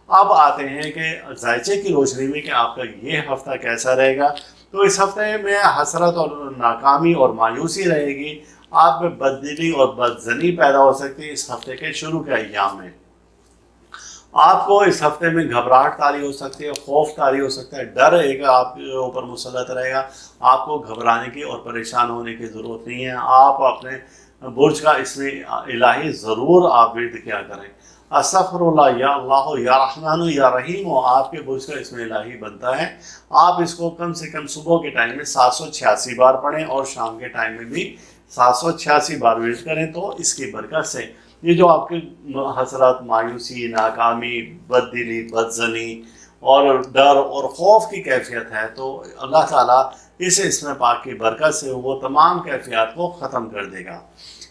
[SPEAKER 1] اب آتے ہیں کہ ذائچے کی روشنی میں کہ آپ کا یہ ہفتہ کیسا رہے گا۔ تو اس ہفتے میں حسرت اور ناکامی اور مایوسی رہے گی، آپ میں بددلی اور بدظنی پیدا ہو سکتی ہے اس ہفتے کے شروع کے ایام میں۔ آپ کو اس ہفتے میں گھبراہٹ طاری ہو سکتی ہے، خوف طاری ہو سکتا ہے، ڈر ایک آپ کے اوپر مسلط رہے گا۔ آپ کو گھبرانے کی اور پریشان ہونے کی ضرورت نہیں ہے۔ آپ اپنے برج کا اسم الہی ضرور آپ ورد کیا کریں۔ استغفر اللہ، یا اللہ، یا رحمان، یا رحیم، آپ کے برج کا اسم الہی بنتا ہے۔ آپ اس کو کم سے کم صبح کے ٹائم میں 786 بار پڑھیں اور شام کے ٹائم میں بھی 786 بار ورد کریں، تو اس کی برکت سے یہ جو آپ کے حسرات، مایوسی، ناکامی، بد دلی، بد زنی اور ڈر اور خوف کی کیفیت ہے، تو اللہ تعالیٰ اس اسم پاک کی برکت سے وہ تمام کیفیات کو ختم کر دے گا۔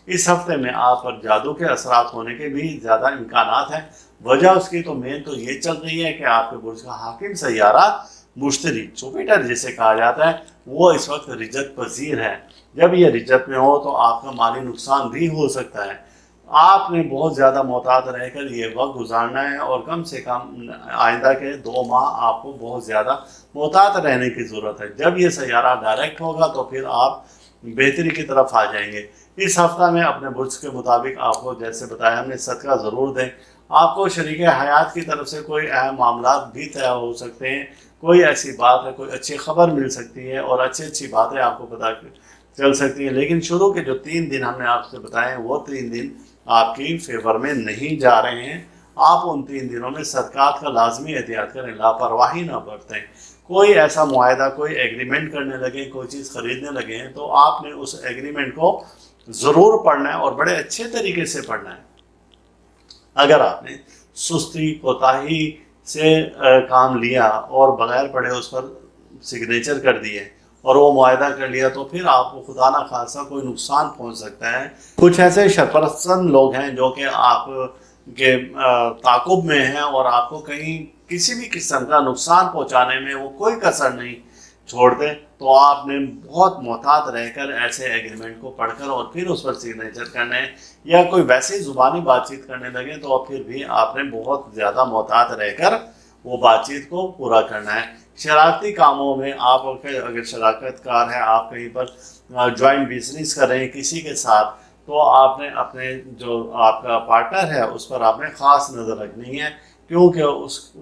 [SPEAKER 1] اس ہفتے میں آپ پر جادو کے اثرات ہونے کے بھی زیادہ امکانات ہیں۔ وجہ اس کی تو مین تو یہ چل رہی ہے کہ آپ کے برج کا حاکم سیارہ مشتری، جوپیٹر جسے کہا جاتا ہے، وہ اس وقت رجت پذیر ہے۔ جب یہ رجت میں ہو تو آپ کا مالی نقصان بھی ہو سکتا ہے۔ آپ نے بہت زیادہ محتاط رہ کر یہ وقت گزارنا ہے، اور کم سے کم آئندہ کے 2 ماہ آپ کو بہت زیادہ محتاط رہنے کی ضرورت ہے۔ جب یہ سیارہ ڈائریکٹ ہوگا تو پھر آپ بہتری کی طرف آ جائیں گے۔ اس ہفتہ میں اپنے برج کے مطابق آپ کو جیسے بتایا ہم نے صدقہ ضرور دیں۔ آپ کو شریک حیات کی طرف سے کوئی اہم معاملات بھی طے ہو سکتے ہیں، کوئی ایسی بات ہے، کوئی اچھی خبر مل سکتی ہے اور اچھی باتیں آپ کو پتہ چل سکتی ہیں۔ لیکن شروع کے جو 3 دن ہم نے آپ سے بتائے ہیں، وہ 3 دن آپ کی فیور میں نہیں جا رہے ہیں۔ آپ ان 3 دنوں میں صدقات کا لازمی احتیاط کریں، لاپرواہی نہ برتیں۔ کوئی ایسا معاہدہ، کوئی ایگریمنٹ کرنے لگے، کوئی چیز خریدنے لگے ہیں، تو آپ نے اس ایگریمنٹ کو ضرور پڑھنا ہے اور بڑے اچھے طریقے سے پڑھنا ہے۔ اگر آپ نے سستی، کوتاہی سے کام لیا اور بغیر پڑھے اس پر سگنیچر کر دیے اور وہ معاہدہ کر لیا، تو پھر آپ کو خدا نہ خواستہ کوئی نقصان پہنچ سکتا ہے۔ کچھ ایسے شرپرستن لوگ ہیں جو کہ آپ کے تعاقب میں ہیں اور آپ کو کہیں کسی بھی قسم کا نقصان پہنچانے میں وہ کوئی کسر نہیں چھوڑتے، تو آپ نے بہت محتاط رہ کر ایسے ایگریمنٹ کو پڑھ کر اور پھر اس پر سگنیچر کرنے، یا کوئی ویسے زبانی بات چیت کرنے لگے تو پھر بھی آپ نے بہت زیادہ محتاط رہ کر وہ بات چیت کو پورا کرنا ہے۔ شراکتی کاموں میں آپ اگر شراکت کار ہیں، آپ کہیں پر جوائنٹ بزنس کر رہے ہیں کسی کے ساتھ، تو آپ نے اپنے جو آپ کا پارٹنر ہے اس پر آپ نے خاص نظر رکھنی ہے، کیونکہ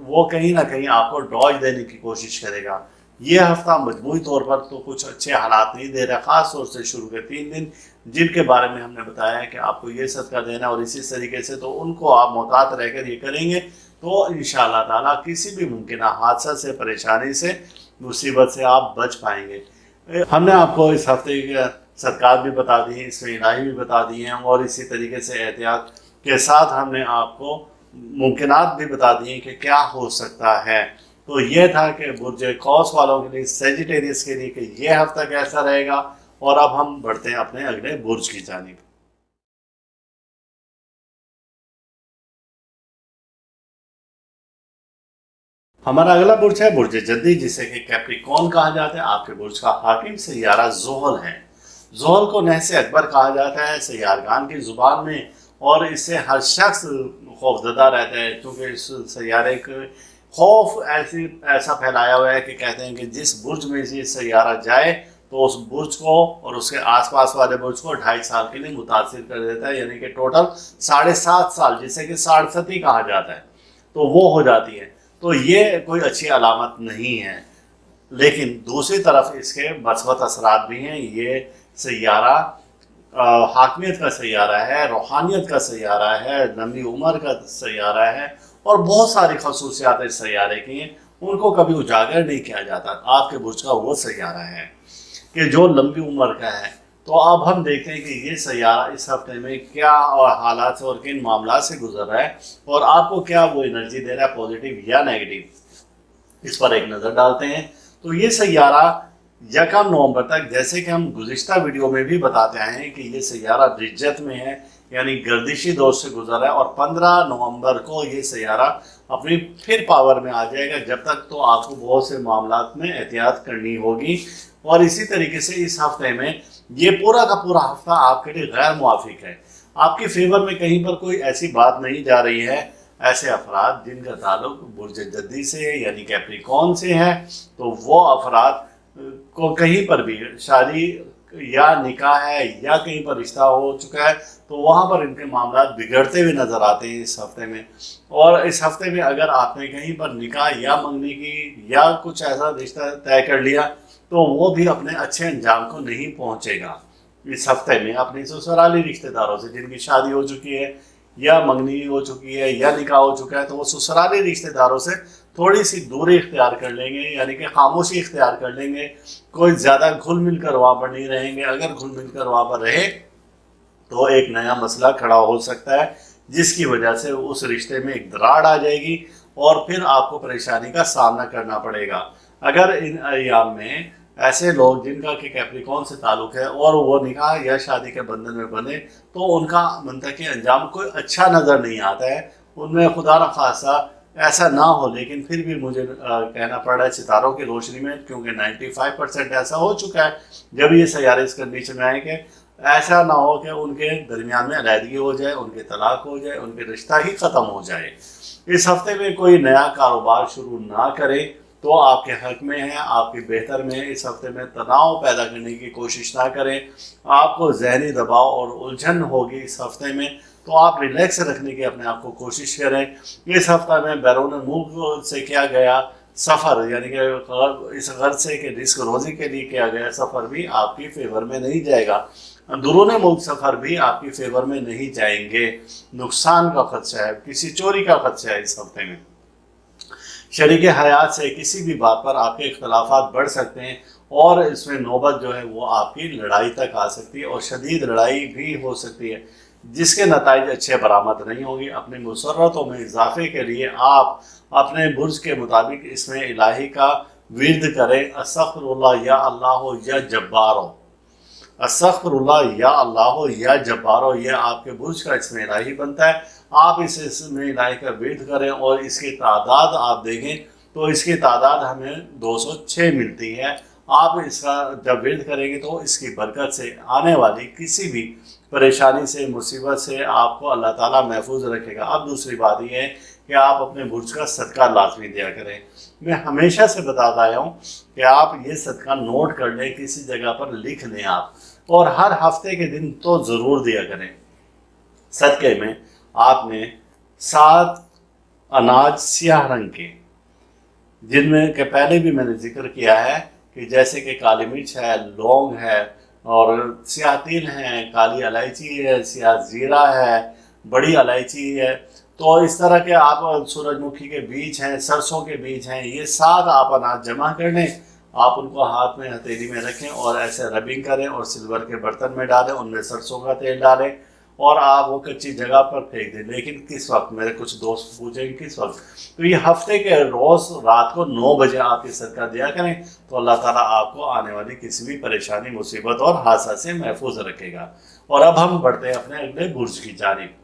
[SPEAKER 1] وہ کہیں نہ کہیں آپ کو ڈاج دینے کی کوشش کرے گا۔ یہ ہفتہ مجموعی طور پر تو کچھ اچھے حالات نہیں دے رہا، خاص طور سے شروع کے 3 دن جن کے بارے میں ہم نے بتایا ہے کہ آپ کو یہ صدقہ دینا اور اسی طریقے سے، تو ان کو آپ محتاط رہ کر یہ کریں گے تو انشاءاللہ تعالیٰ کسی بھی ممکنہ حادثہ سے، پریشانی سے، مصیبت سے آپ بچ پائیں گے۔ ہم نے آپ کو اس ہفتے کے صدقات بھی بتا دی ہیں، اس میں الہی بھی بتا دی ہیں، اور اسی طریقے سے احتیاط کے ساتھ ہم نے آپ کو ممکنات بھی بتا دی ہیں کہ کیا ہو سکتا ہے۔ تو یہ تھا کہ برج قوس والوں کے لیے، سیجیٹیریس کے لیے، کہ یہ ہفتہ کیسا رہے گا۔ اور اب ہم بڑھتے ہیں اپنے اگلے برج کی جانب۔ ہمارا اگلا برج ہے برج جدی، جسے کہ کیپریکون کہا جاتا ہے۔ آپ کے برج کا حاکم سیارہ زحل ہے۔ زحل کو نحس اکبر کہا جاتا ہے سیارگان کی زبان میں، اور اس سے ہر شخص خوفزدہ رہتا ہے، کیونکہ اس سیارے کے خوف ایسا پھیلایا ہوا ہے کہ کہتے ہیں کہ جس برج میں یہ سیارہ جائے تو اس برج کو اور اس کے آس پاس والے برج کو 2.5 سال کے لیے متاثر کر دیتا ہے، یعنی کہ ٹوٹل 7.5 سال، جسے کہ ساڑھستی کہا جاتا ہے، تو وہ ہو جاتی ہے۔ تو یہ کوئی اچھی علامت نہیں ہے۔ لیکن دوسری طرف اس کے مثبت اثرات بھی ہیں۔ یہ سیارہ حاکمیت کا سیارہ ہے، روحانیت کا سیارہ ہے، لمبی عمر کا سیارہ ہے، اور بہت ساری خصوصیات اس سیارے کی ہیں، ان کو کبھی اجاگر نہیں کیا جاتا۔ آپ کے برج کا وہ سیارہ ہے کہ جو لمبی عمر کا ہے۔ تو اب ہم دیکھتے ہیں کہ یہ سیارہ اس ہفتے میں کیا حالات سے اور کن معاملات سے گزر رہا ہے، اور آپ کو کیا وہ انرجی دے رہا ہے، پازیٹیو یا نیگیٹو، اس پر ایک نظر ڈالتے ہیں۔ تو یہ سیارہ 1 نومبر تک، جیسے کہ ہم گزشتہ ویڈیو میں بھی بتاتے آئے ہیں کہ یہ سیارہ رجت میں ہے، یعنی گردشی دور سے گزر رہا ہے، اور 15 نومبر کو یہ سیارہ اپنی پھر پاور میں آ جائے گا۔ جب تک تو آپ کو بہت سے معاملات میں احتیاط کرنی ہوگی، اور اسی طریقے سے اس ہفتے میں یہ پورا کا پورا ہفتہ آپ کے لیے غیر موافق ہے۔ آپ کے فیور میں کہیں پر کوئی ایسی بات نہیں جا رہی ہے۔ ایسے افراد جن کا تعلق برج جدی سے یعنی کیپریکون سے ہے، تو وہ افراد کو کہیں پر بھی شادی یا نکاح ہے یا کہیں پر رشتہ ہو چکا ہے تو وہاں پر ان کے معاملات بگڑتے ہوئے نظر آتے ہیں اس ہفتے میں۔ اور اس ہفتے میں اگر آپ نے کہیں پر نکاح یا منگنی کی یا کچھ ایسا رشتہ طے کر لیا تو وہ بھی اپنے اچھے انجام کو نہیں پہنچے گا۔ اس ہفتے میں اپنے سسرالی رشتہ داروں سے جن کی شادی ہو چکی ہے یا منگنی ہو چکی ہے یا نکاح ہو چکا ہے تو وہ سسرالی رشتہ داروں سے تھوڑی سی دوری اختیار کر لیں گے، یعنی کہ خاموشی اختیار کر لیں گے، کوئی زیادہ گھل مل کر وہاں پر نہیں رہیں گے۔ اگر گھل مل کر وہاں پر رہے تو ایک نیا مسئلہ کھڑا ہو سکتا ہے جس کی وجہ سے اس رشتے میں ایک دراڑ آ جائے گی اور پھر آپ کو پریشانی کا سامنا کرنا پڑے گا۔ اگر ان ایام میں ایسے لوگ جن کا کہ کیپریکون سے تعلق ہے اور وہ نکاح یا شادی کے بندھن میں بنے تو ان کا منطقی انجام کوئی اچھا نظر نہیں آتا ہے۔ ان میں خدا نہ خواستہ ایسا نہ ہو، لیکن پھر بھی مجھے کہنا پڑ رہا ہے ستاروں کی روشنی میں، کیونکہ 95% ایسا ہو چکا ہے جب یہ سیارے اس کنڈیشن میں آئے کہ ایسا نہ ہو کہ ان کے درمیان میں علیحدگی ہو جائے، ان کے طلاق ہو جائے، ان کے رشتہ ہی ختم ہو جائے۔ اس ہفتے میں کوئی نیا کاروبار شروع نہ کرے تو آپ کے حق میں ہے، آپ کے بہتر میں ہے۔ اس ہفتے میں تناؤ پیدا کرنے کی کوشش نہ کریں، آپ کو ذہنی دباؤ اور الجھن ہوگی اس ہفتے میں، تو آپ ریلیکس رکھنے کی اپنے آپ کو کوشش کریں۔ اس ہفتہ میں بیرون ملک سے کیا گیا سفر، یعنی کہ اس غرض سے کہ رزق روزی کے لیے کیا گیا سفر بھی آپ کی فیور میں نہیں جائے گا۔ اندرون ملک سفر بھی آپ کی فیور میں نہیں جائیں گے۔ نقصان کا خدشہ ہے، کسی چوری کا خدشہ ہے اس ہفتے میں۔ شریک حیات سے کسی بھی بات پر آپ کے اختلافات بڑھ سکتے ہیں اور اس میں نوبت جو ہے وہ آپ کی لڑائی تک آ سکتی ہے اور شدید لڑائی بھی ہو سکتی ہے جس کے نتائج اچھے برآمد نہیں ہوں گے۔ اپنی مسرتوں میں اضافے کے لیے آپ اپنے برج کے مطابق اس میں الہی کا ورد کریں۔ استغفر اللہ یا اللہ یا جبارو، استغفر اللہ یا اللہ یا جبارو، یہ آپ کے برج کا اسم الہی بنتا ہے۔ آپ اس اسم الہی کا ورد کریں اور اس کی تعداد آپ دیکھیں تو اس کی تعداد ہمیں 206 ملتی ہے۔ آپ اس کا جب ورد کریں گے تو اس کی برکت سے آنے والی کسی بھی پریشانی سے، مصیبت سے آپ کو اللہ تعالیٰ محفوظ رکھے گا۔ اب دوسری بات یہ ہے کہ آپ اپنے برج کا صدقہ لازمی دیا کریں۔ میں ہمیشہ سے بتاتا آیا ہوں کہ آپ یہ صدقہ نوٹ کر لیں، کسی جگہ پر لکھ لیں آپ، اور ہر ہفتے کے دن تو ضرور دیا کریں۔ صدقے میں آپ نے 7 اناج سیاہ رنگ کے، جن میں کہ پہلے بھی میں نے ذکر کیا ہے کہ جیسے کہ کالی مرچ ہے، لونگ ہے اور سیاہ تل ہے، کالی الائچی ہے، سیاہ زیرہ ہے، بڑی الائچی ہے، تو اس طرح کے آپ سورج مکھی کے بیج ہیں، سرسوں کے بیج ہیں، یہ 7 آپ اناج جمع کر لیں۔ آپ ان کو ہاتھ میں ہتھیلی میں رکھیں اور ایسے ربنگ کریں اور سلور کے برتن میں ڈالیں، ان میں سرسوں کا تیل ڈالیں اور آپ وہ کچی جگہ پر پھینک دیں۔ لیکن کس وقت؟ میرے کچھ دوست پوچھیں گے کس وقت؟ تو یہ ہفتے کے روز رات کو 9 بجے آپ یہ صدقہ دیا کریں تو اللہ تعالیٰ آپ کو آنے والی کسی بھی پریشانی، مصیبت اور حادثہ سے محفوظ رکھے گا۔ اور اب ہم بڑھتے ہیں اپنے اگلے برج کی جانب۔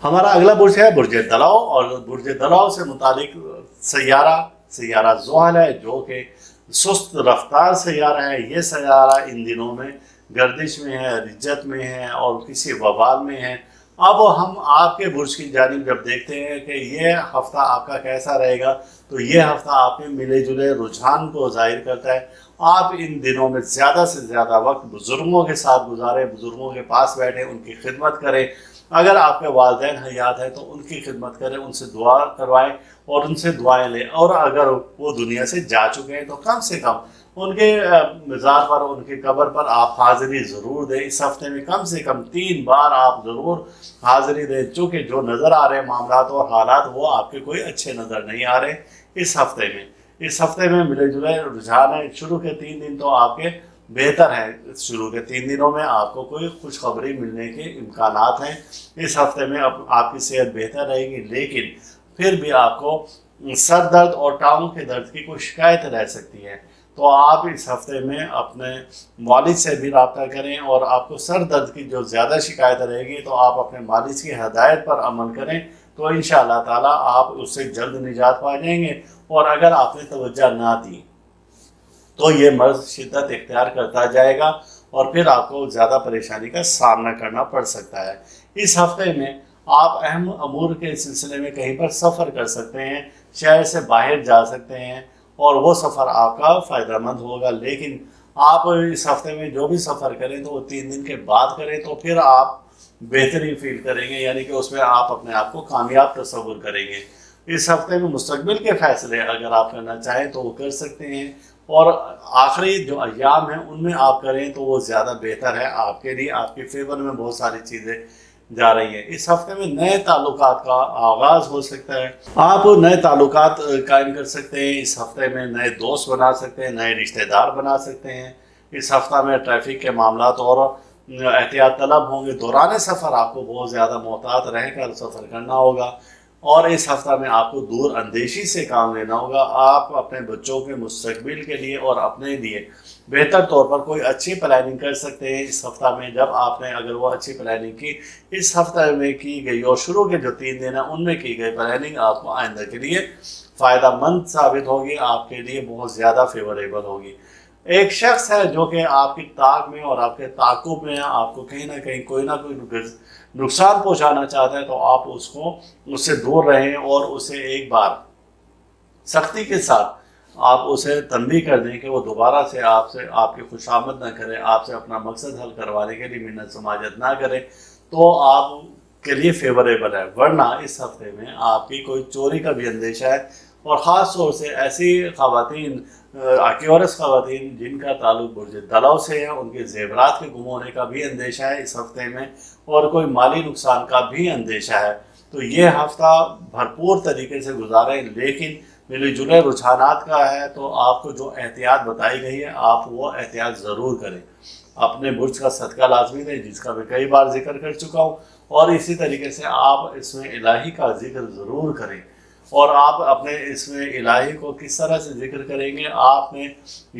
[SPEAKER 1] ہمارا اگلا برج ہے برج دلو، اور برج دلو سے متعلق سیارہ زحل ہے، جو کہ سست رفتار سیارہ ہے۔ یہ سیارہ ان دنوں میں گردش میں ہے، رجت میں ہے اور کسی وبال میں ہے۔ اب ہم آپ کے برج کی جانب جب دیکھتے ہیں کہ یہ ہفتہ آپ کا کیسا رہے گا تو یہ ہفتہ آپ کے ملے جلے رجحان کو ظاہر کرتا ہے۔ آپ ان دنوں میں زیادہ سے زیادہ وقت بزرگوں کے ساتھ گزاریں، بزرگوں کے پاس بیٹھیں، ان کی خدمت کریں۔ اگر آپ کے والدین حیات ہیں تو ان کی خدمت کریں، ان سے دعا کروائیں اور ان سے دعائیں لیں، اور اگر وہ دنیا سے جا چکے ہیں تو کم سے کم ان کے مزار پر، ان کی قبر پر آپ حاضری ضرور دیں۔ اس ہفتے میں کم سے کم 3 بار آپ ضرور حاضری دیں، چونکہ جو نظر آ رہے ہیں معاملات اور حالات وہ آپ کے کوئی اچھے نظر نہیں آ رہے اس ہفتے میں۔ اس ہفتے میں ملے جلے رجحان ہے۔ شروع کے 3 دن تو آپ کے بہتر ہیں، شروع کے 3 دنوں میں آپ کو کوئی خوشخبری ملنے کے امکانات ہیں۔ اس ہفتے میں اب آپ کی صحت بہتر رہے گی، لیکن پھر بھی آپ کو سر درد اور ٹانگوں کے درد کی کوئی شکایت رہ سکتی ہے، تو آپ اس ہفتے میں اپنے والد سے بھی رابطہ کریں، اور آپ کو سر درد کی جو زیادہ شکایت رہے گی تو آپ اپنے والد کی ہدایت پر عمل کریں، تو انشاءاللہ تعالیٰ آپ اس سے جلد نجات پا جائیں گے۔ اور اگر آپ نے توجہ نہ دی تو یہ مرض شدت اختیار کرتا جائے گا اور پھر آپ کو زیادہ پریشانی کا سامنا کرنا پڑ سکتا ہے۔ اس ہفتے میں آپ اہم امور کے سلسلے میں کہیں پر سفر کر سکتے ہیں، شہر سے باہر جا سکتے ہیں اور وہ سفر آپ کا فائدہ مند ہوگا۔ لیکن آپ اس ہفتے میں جو بھی سفر کریں تو وہ 3 دن کے بعد کریں تو پھر آپ بہتری فیل کریں گے، یعنی کہ اس میں آپ اپنے آپ کو کامیاب تصور کریں گے۔ اس ہفتے میں مستقبل کے فیصلے اگر آپ کرنا چاہیں تو وہ کر سکتے ہیں، اور آخری جو ایام ہیں ان میں آپ کریں تو وہ زیادہ بہتر ہے آپ کے لیے، آپ کے فیور میں بہت ساری چیزیں جا رہی ہیں۔ اس ہفتے میں نئے تعلقات کا آغاز ہو سکتا ہے، آپ نئے تعلقات قائم کر سکتے ہیں۔ اس ہفتے میں نئے دوست بنا سکتے ہیں، نئے رشتہ دار بنا سکتے ہیں۔ اس ہفتہ میں ٹریفک کے معاملات اور احتیاط طلب ہوں گے۔ دوران سفر آپ کو بہت زیادہ محتاط رہ کر سفر کرنا ہوگا، اور اس ہفتہ میں آپ کو دور اندیشی سے کام لینا ہوگا۔ آپ اپنے بچوں کے مستقبل کے لیے اور اپنے لیے بہتر طور پر کوئی اچھی پلاننگ کر سکتے ہیں اس ہفتہ میں۔ جب آپ نے اگر وہ اچھی پلاننگ کی اس ہفتہ میں کی گئی، اور شروع کے جو 3 دن ہیں ان میں کی گئی پلاننگ آپ کو آئندہ کے لیے فائدہ مند ثابت ہوگی، آپ کے لیے بہت زیادہ فیوریبل ہوگی۔ ایک شخص ہے جو کہ آپ کی طاق میں اور آپ کے تعاقب میں آپ کو کہیں نہ کہیں کوئی نہ کوئی نقصان پہنچانا چاہتا ہے، تو آپ اس سے دور رہیں اور اسے ایک بار سختی کے ساتھ آپ اسے تنبیہ کر دیں کہ وہ دوبارہ سے آپ کی خوشامد نہ کرے، آپ سے اپنا مقصد حل کروانے کے لیے منت سماجت نہ کرے، تو آپ کے لیے فیوریبل ہے۔ ورنہ اس ہفتے میں آپ کی کوئی چوری کا بھی اندیشہ ہے، اور خاص طور سے ایسی خواتین، ایکیورس خواتین جن کا تعلق برج دلو سے ہے، ان کے زیورات کے گم ہونے کا بھی اندیشہ ہے اس ہفتے میں، اور کوئی مالی نقصان کا بھی اندیشہ ہے۔ تو یہ ہفتہ بھرپور طریقے سے گزاریں، لیکن ملی جلے رجحانات کا ہے تو آپ کو جو احتیاط بتائی گئی ہے آپ وہ احتیاط ضرور کریں۔ اپنے برج کا صدقہ لازمی دیں، جس کا میں کئی بار ذکر کر چکا ہوں، اور اسی طریقے سے آپ اس میں الہی کا ذکر ضرور کریں۔ اور آپ اپنے اس میں الہی کو کس طرح سے ذکر کریں گے؟ آپ نے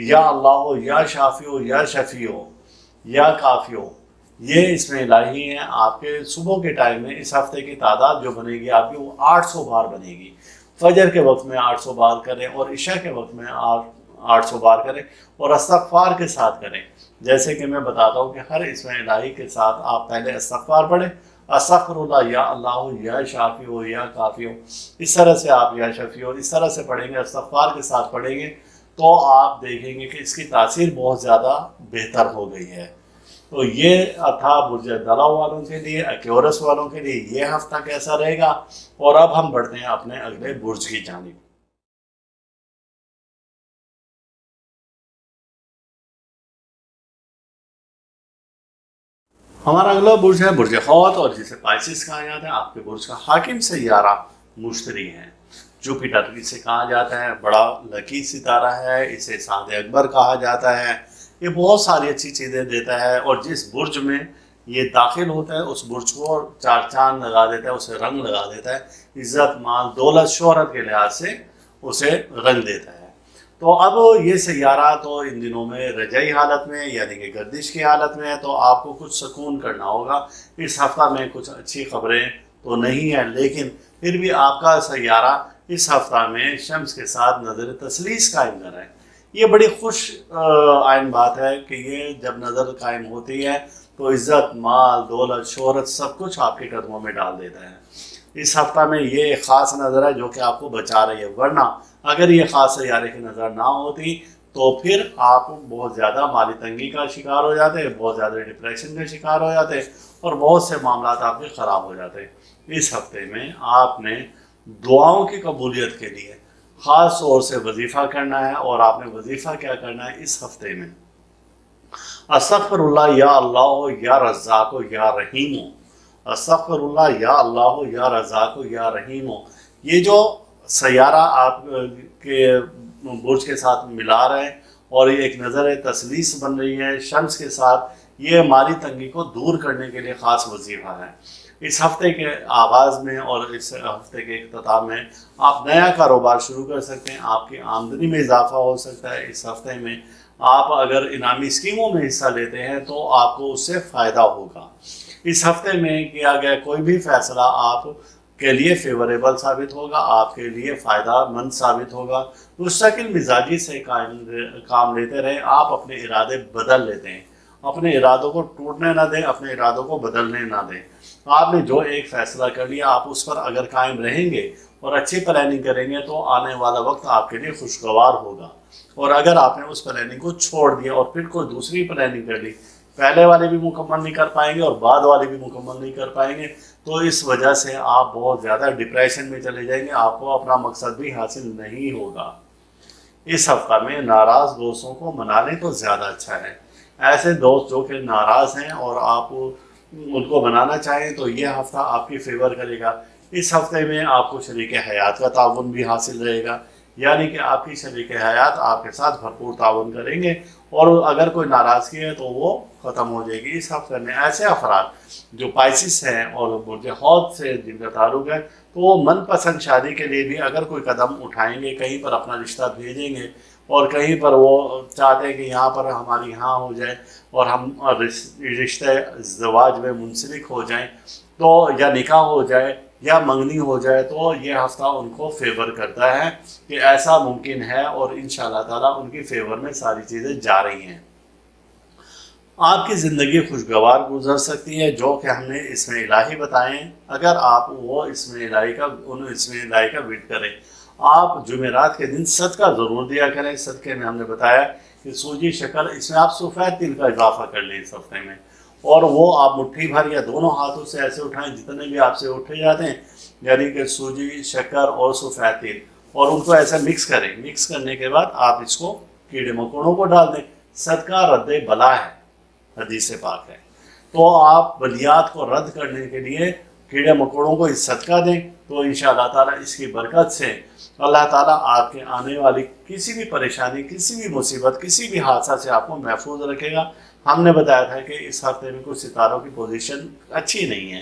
[SPEAKER 1] یا اللہ ہو، یا شافی ہو، یا شفیع ہو، یا کافی ہو، یہ اس میں الہی ہیں۔ آپ کے صبح کے ٹائم میں اس ہفتے کی تعداد جو بنے گی آپ کی وہ 800 بار بنے گی۔ فجر کے وقت میں 800 بار کریں، اور عشاء کے وقت میں 800 بار کریں، اور استغفار کے ساتھ کریں۔ جیسے کہ میں بتاتا ہوں کہ ہر اسم الہی کے ساتھ آپ پہلے استغفار پڑھیں، استغفر اللہ، یا اللہ ہو، یا شافی ہو، یا کافی ہو، اس طرح سے آپ یا شفیع ہو اس طرح سے پڑھیں گے، استغفار کے ساتھ پڑھیں گے، تو آپ دیکھیں گے کہ اس کی تاثیر بہت زیادہ بہتر ہو گئی ہے۔ تو یہ تھا برج دلو والوں کے لیے، ایکیورس والوں کے لیے یہ ہفتہ کیسا رہے گا۔ اور اب ہم بڑھتے ہیں اپنے اگلے برج کی جانب۔ ہمارا اگلا برج ہے برج حوت، اور جسے پائسس کہا جاتا ہے۔ آپ کے برج کا حاکم سیارہ مشتری ہے۔ جوپیٹر اسے کہا جاتا ہے، بڑا لکی ستارہ ہے، اسے سعد اکبر کہا جاتا ہے۔ یہ بہت ساری اچھی چیزیں دیتا ہے، اور جس برج میں یہ داخل ہوتا ہے اس برج کو 4 چاند لگا دیتا ہے، اسے رنگ لگا دیتا ہے، عزت، مال، دولت، شہرت کے لحاظ سے اسے رنگ دیتا ہے۔ تو اب یہ سیارہ تو ان دنوں میں رجعی حالت میں یعنی کہ گردش کی حالت میں ہے، تو آپ کو کچھ سکون کرنا ہوگا۔ اس ہفتہ میں کچھ اچھی خبریں تو نہیں ہیں، لیکن پھر بھی آپ کا سیارہ اس ہفتہ میں شمس کے ساتھ نظر تثلیث قائم کر رہا ہے۔ یہ بڑی خوش آئند بات ہے کہ یہ جب نظر قائم ہوتی ہے تو عزت، مال، دولت، شہرت سب کچھ آپ کے قدموں میں ڈال دیتا ہے۔ اس ہفتہ میں یہ ایک خاص نظر ہے جو کہ آپ کو بچا رہی ہے، ورنہ اگر یہ خاص سیارے کی نظر نہ ہوتی تو پھر آپ بہت زیادہ مالی تنگی کا شکار ہو جاتے، بہت زیادہ ڈپریشن کا شکار ہو جاتے، اور بہت سے معاملات آپ کے خراب ہو جاتے۔ اس ہفتے میں آپ نے دعاؤں کی قبولیت کے لیے خاص طور سے وظیفہ کرنا ہے، اور آپ نے وظیفہ کیا کرنا ہے اس ہفتے میں؟ استغفر اللہ یا اللہ ہو، یا رزاق ہو، یا رحیم ہو، استغفر اللہ یا اللہ ہو، یا رزاق ہو، یا رحیم ہو۔ یہ جو سیارہ آپ کے برج کے ساتھ ملا رہے ہیں، اور یہ ایک نظر تثلیث بن رہی ہے شمس کے ساتھ، یہ مالی تنگی کو دور کرنے کے لیے خاص وظیفہ ہے۔ اس ہفتے کے آغاز میں اور اس ہفتے کے اختتام میں آپ نیا کاروبار شروع کر سکتے ہیں، آپ کی آمدنی میں اضافہ ہو سکتا ہے۔ اس ہفتے میں آپ اگر انعامی اسکیموں میں حصہ لیتے ہیں تو آپ کو اس سے فائدہ ہوگا۔ اس ہفتے میں کیا گیا کوئی بھی فیصلہ آپ کے لیے فیوریبل ثابت ہوگا، آپ کے لیے فائدہ مند ثابت ہوگا۔ مستقل مزاجی سے کام لیتے رہیں، آپ اپنے ارادے بدل لیتے ہیں، اپنے ارادوں کو ٹوٹنے نہ دیں، اپنے ارادوں کو بدلنے نہ دیں۔ آپ نے جو ایک فیصلہ کر لیا آپ اس پر اگر قائم رہیں گے اور اچھی پلاننگ کریں گے تو آنے والا وقت آپ کے لیے خوشگوار ہوگا. اور اگر آپ نے اس پلاننگ کو چھوڑ دیا اور پھر کوئی دوسری پلاننگ کر لی، پہلے والے بھی مکمل نہیں کر پائیں گے اور بعد والے بھی مکمل نہیں کر پائیں گے، تو اس وجہ سے آپ بہت زیادہ ڈپریشن میں چلے جائیں گے، آپ کو اپنا مقصد بھی حاصل نہیں ہوگا. اس ہفتہ میں ناراض دوستوں کو منا لیں تو زیادہ اچھا ہے. ایسے دوست جو کہ ناراض ہیں اور آپ ان کو منانا چاہیں تو یہ ہفتہ آپ کی فیور کرے گا. اس ہفتے میں آپ کو شریک حیات کا تعاون بھی حاصل رہے گا، یعنی کہ آپ کی شریک حیات آپ کے ساتھ بھرپور تعاون کریں گے اور اگر کوئی ناراضگی ہے تو وہ ختم ہو جائے گی. اس ہفتے میں ایسے افراد جو پائسس ہیں اور برج حوت سے جن کا تعلق ہے تو وہ من پسند شادی کے لیے بھی اگر کوئی قدم اٹھائیں گے، کہیں پر اپنا رشتہ بھیجیں گے اور کہیں پر وہ چاہتے ہیں کہ یہاں پر ہماری یہاں ہو جائے اور ہم رشتے زواج میں منسلک ہو جائیں تو یا نکاح ہو جائے یا منگنی ہو جائے، تو یہ ہفتہ ان کو فیور کرتا ہے کہ ایسا ممکن ہے اور انشاءاللہ تعالیٰ ان کی فیور میں ساری چیزیں جا رہی ہیں. آپ کی زندگی خوشگوار گزر سکتی ہے جو کہ ہم نے اسم الہی بتائیں. اگر آپ وہ اسم الہی کا ورد کریں. آپ جمعرات کے دن صدقہ ضرور دیا کریں. صدقے میں ہم نے بتایا کہ سوجی شکر، اس میں آپ سفید تل کا اضافہ کر لیں اس ہفتے میں، اور وہ آپ مٹھی بھر یا دونوں ہاتھوں سے ایسے اٹھائیں جتنے بھی آپ سے اٹھے جاتے ہیں، یعنی کہ سوجی شکر اور سفید تل، اور ان کو ایسا مکس کریں. مکس کرنے کے بعد آپ اس کو کیڑے مکوڑوں کو ڈال دیں. صدقہ رد بلا ہے، حدیث پاک ہے. تو آپ بلیات کو رد کرنے کے لیے کیڑے مکوڑوں کو صدقہ دیں تو انشاءاللہ تعالیٰ اس کی برکت سے اللہ تعالیٰ آپ کے آنے والی کسی بھی پریشانی، کسی بھی مصیبت، کسی بھی حادثہ سے آپ کو محفوظ رکھے گا. ہم نے بتایا تھا کہ اس ہفتے میں کچھ ستاروں کی پوزیشن اچھی نہیں ہے.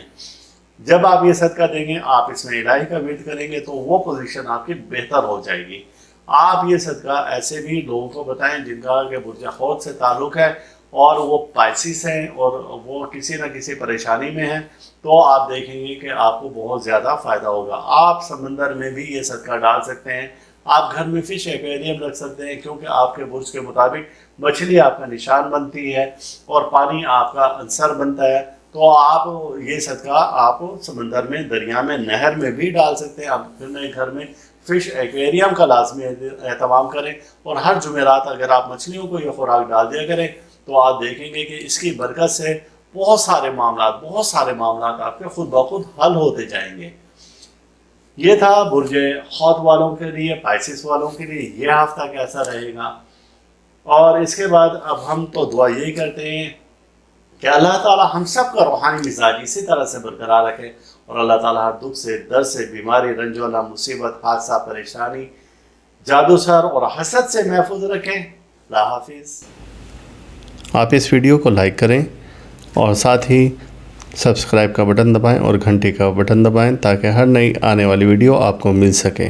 [SPEAKER 1] جب آپ یہ صدقہ دیں گے، آپ اس میں الہی کا ورد کریں گے تو وہ پوزیشن آپ کی بہتر ہو جائے گی. آپ یہ صدقہ ایسے بھی لوگوں کو بتائیں جن کا کہ برج حوت سے تعلق ہے اور وہ پائسس ہیں اور وہ کسی نہ کسی پریشانی میں ہیں، تو آپ دیکھیں گے کہ آپ کو بہت زیادہ فائدہ ہوگا. آپ سمندر میں بھی یہ صدقہ ڈال سکتے ہیں. آپ گھر میں فش ایکویریم رکھ سکتے ہیں کیونکہ آپ کے برج کے مطابق مچھلی آپ کا نشان بنتی ہے اور پانی آپ کا عنصر بنتا ہے. تو آپ یہ صدقہ آپ سمندر میں، دریا میں، نہر میں بھی ڈال سکتے ہیں. آپ اپنے گھر میں فش ایکویریم کا لازمی اہتمام کریں اور ہر جمعرات اگر آپ مچھلیوں کو یہ خوراک ڈال دیا کریں تو آپ دیکھیں گے کہ اس کی برکت سے بہت سارے معاملات آپ کے خود بخود حل ہوتے جائیں گے. یہ تھا برج حوت والوں کے لیے، پائسس والوں کے لیے یہ ہفتہ کیسا رہے گا. اور اس کے بعد اب ہم تو دعا یہی کرتے ہیں کہ اللہ تعالیٰ ہم سب کا روحانی مزاج اسی طرح سے برقرار رکھے اور اللہ تعالیٰ ہر دکھ سے، درد سے، بیماری، رنج و غم، مصیبت، حادثہ، پریشانی، جادو سر اور حسد سے محفوظ رکھیں. اللہ حافظ.
[SPEAKER 2] آپ اس ویڈیو کو لائک کریں اور ساتھ ہی سبسکرائب کا بٹن دبائیں اور گھنٹی کا بٹن دبائیں تاکہ ہر نئی آنے والی ویڈیو آپ کو مل سکے.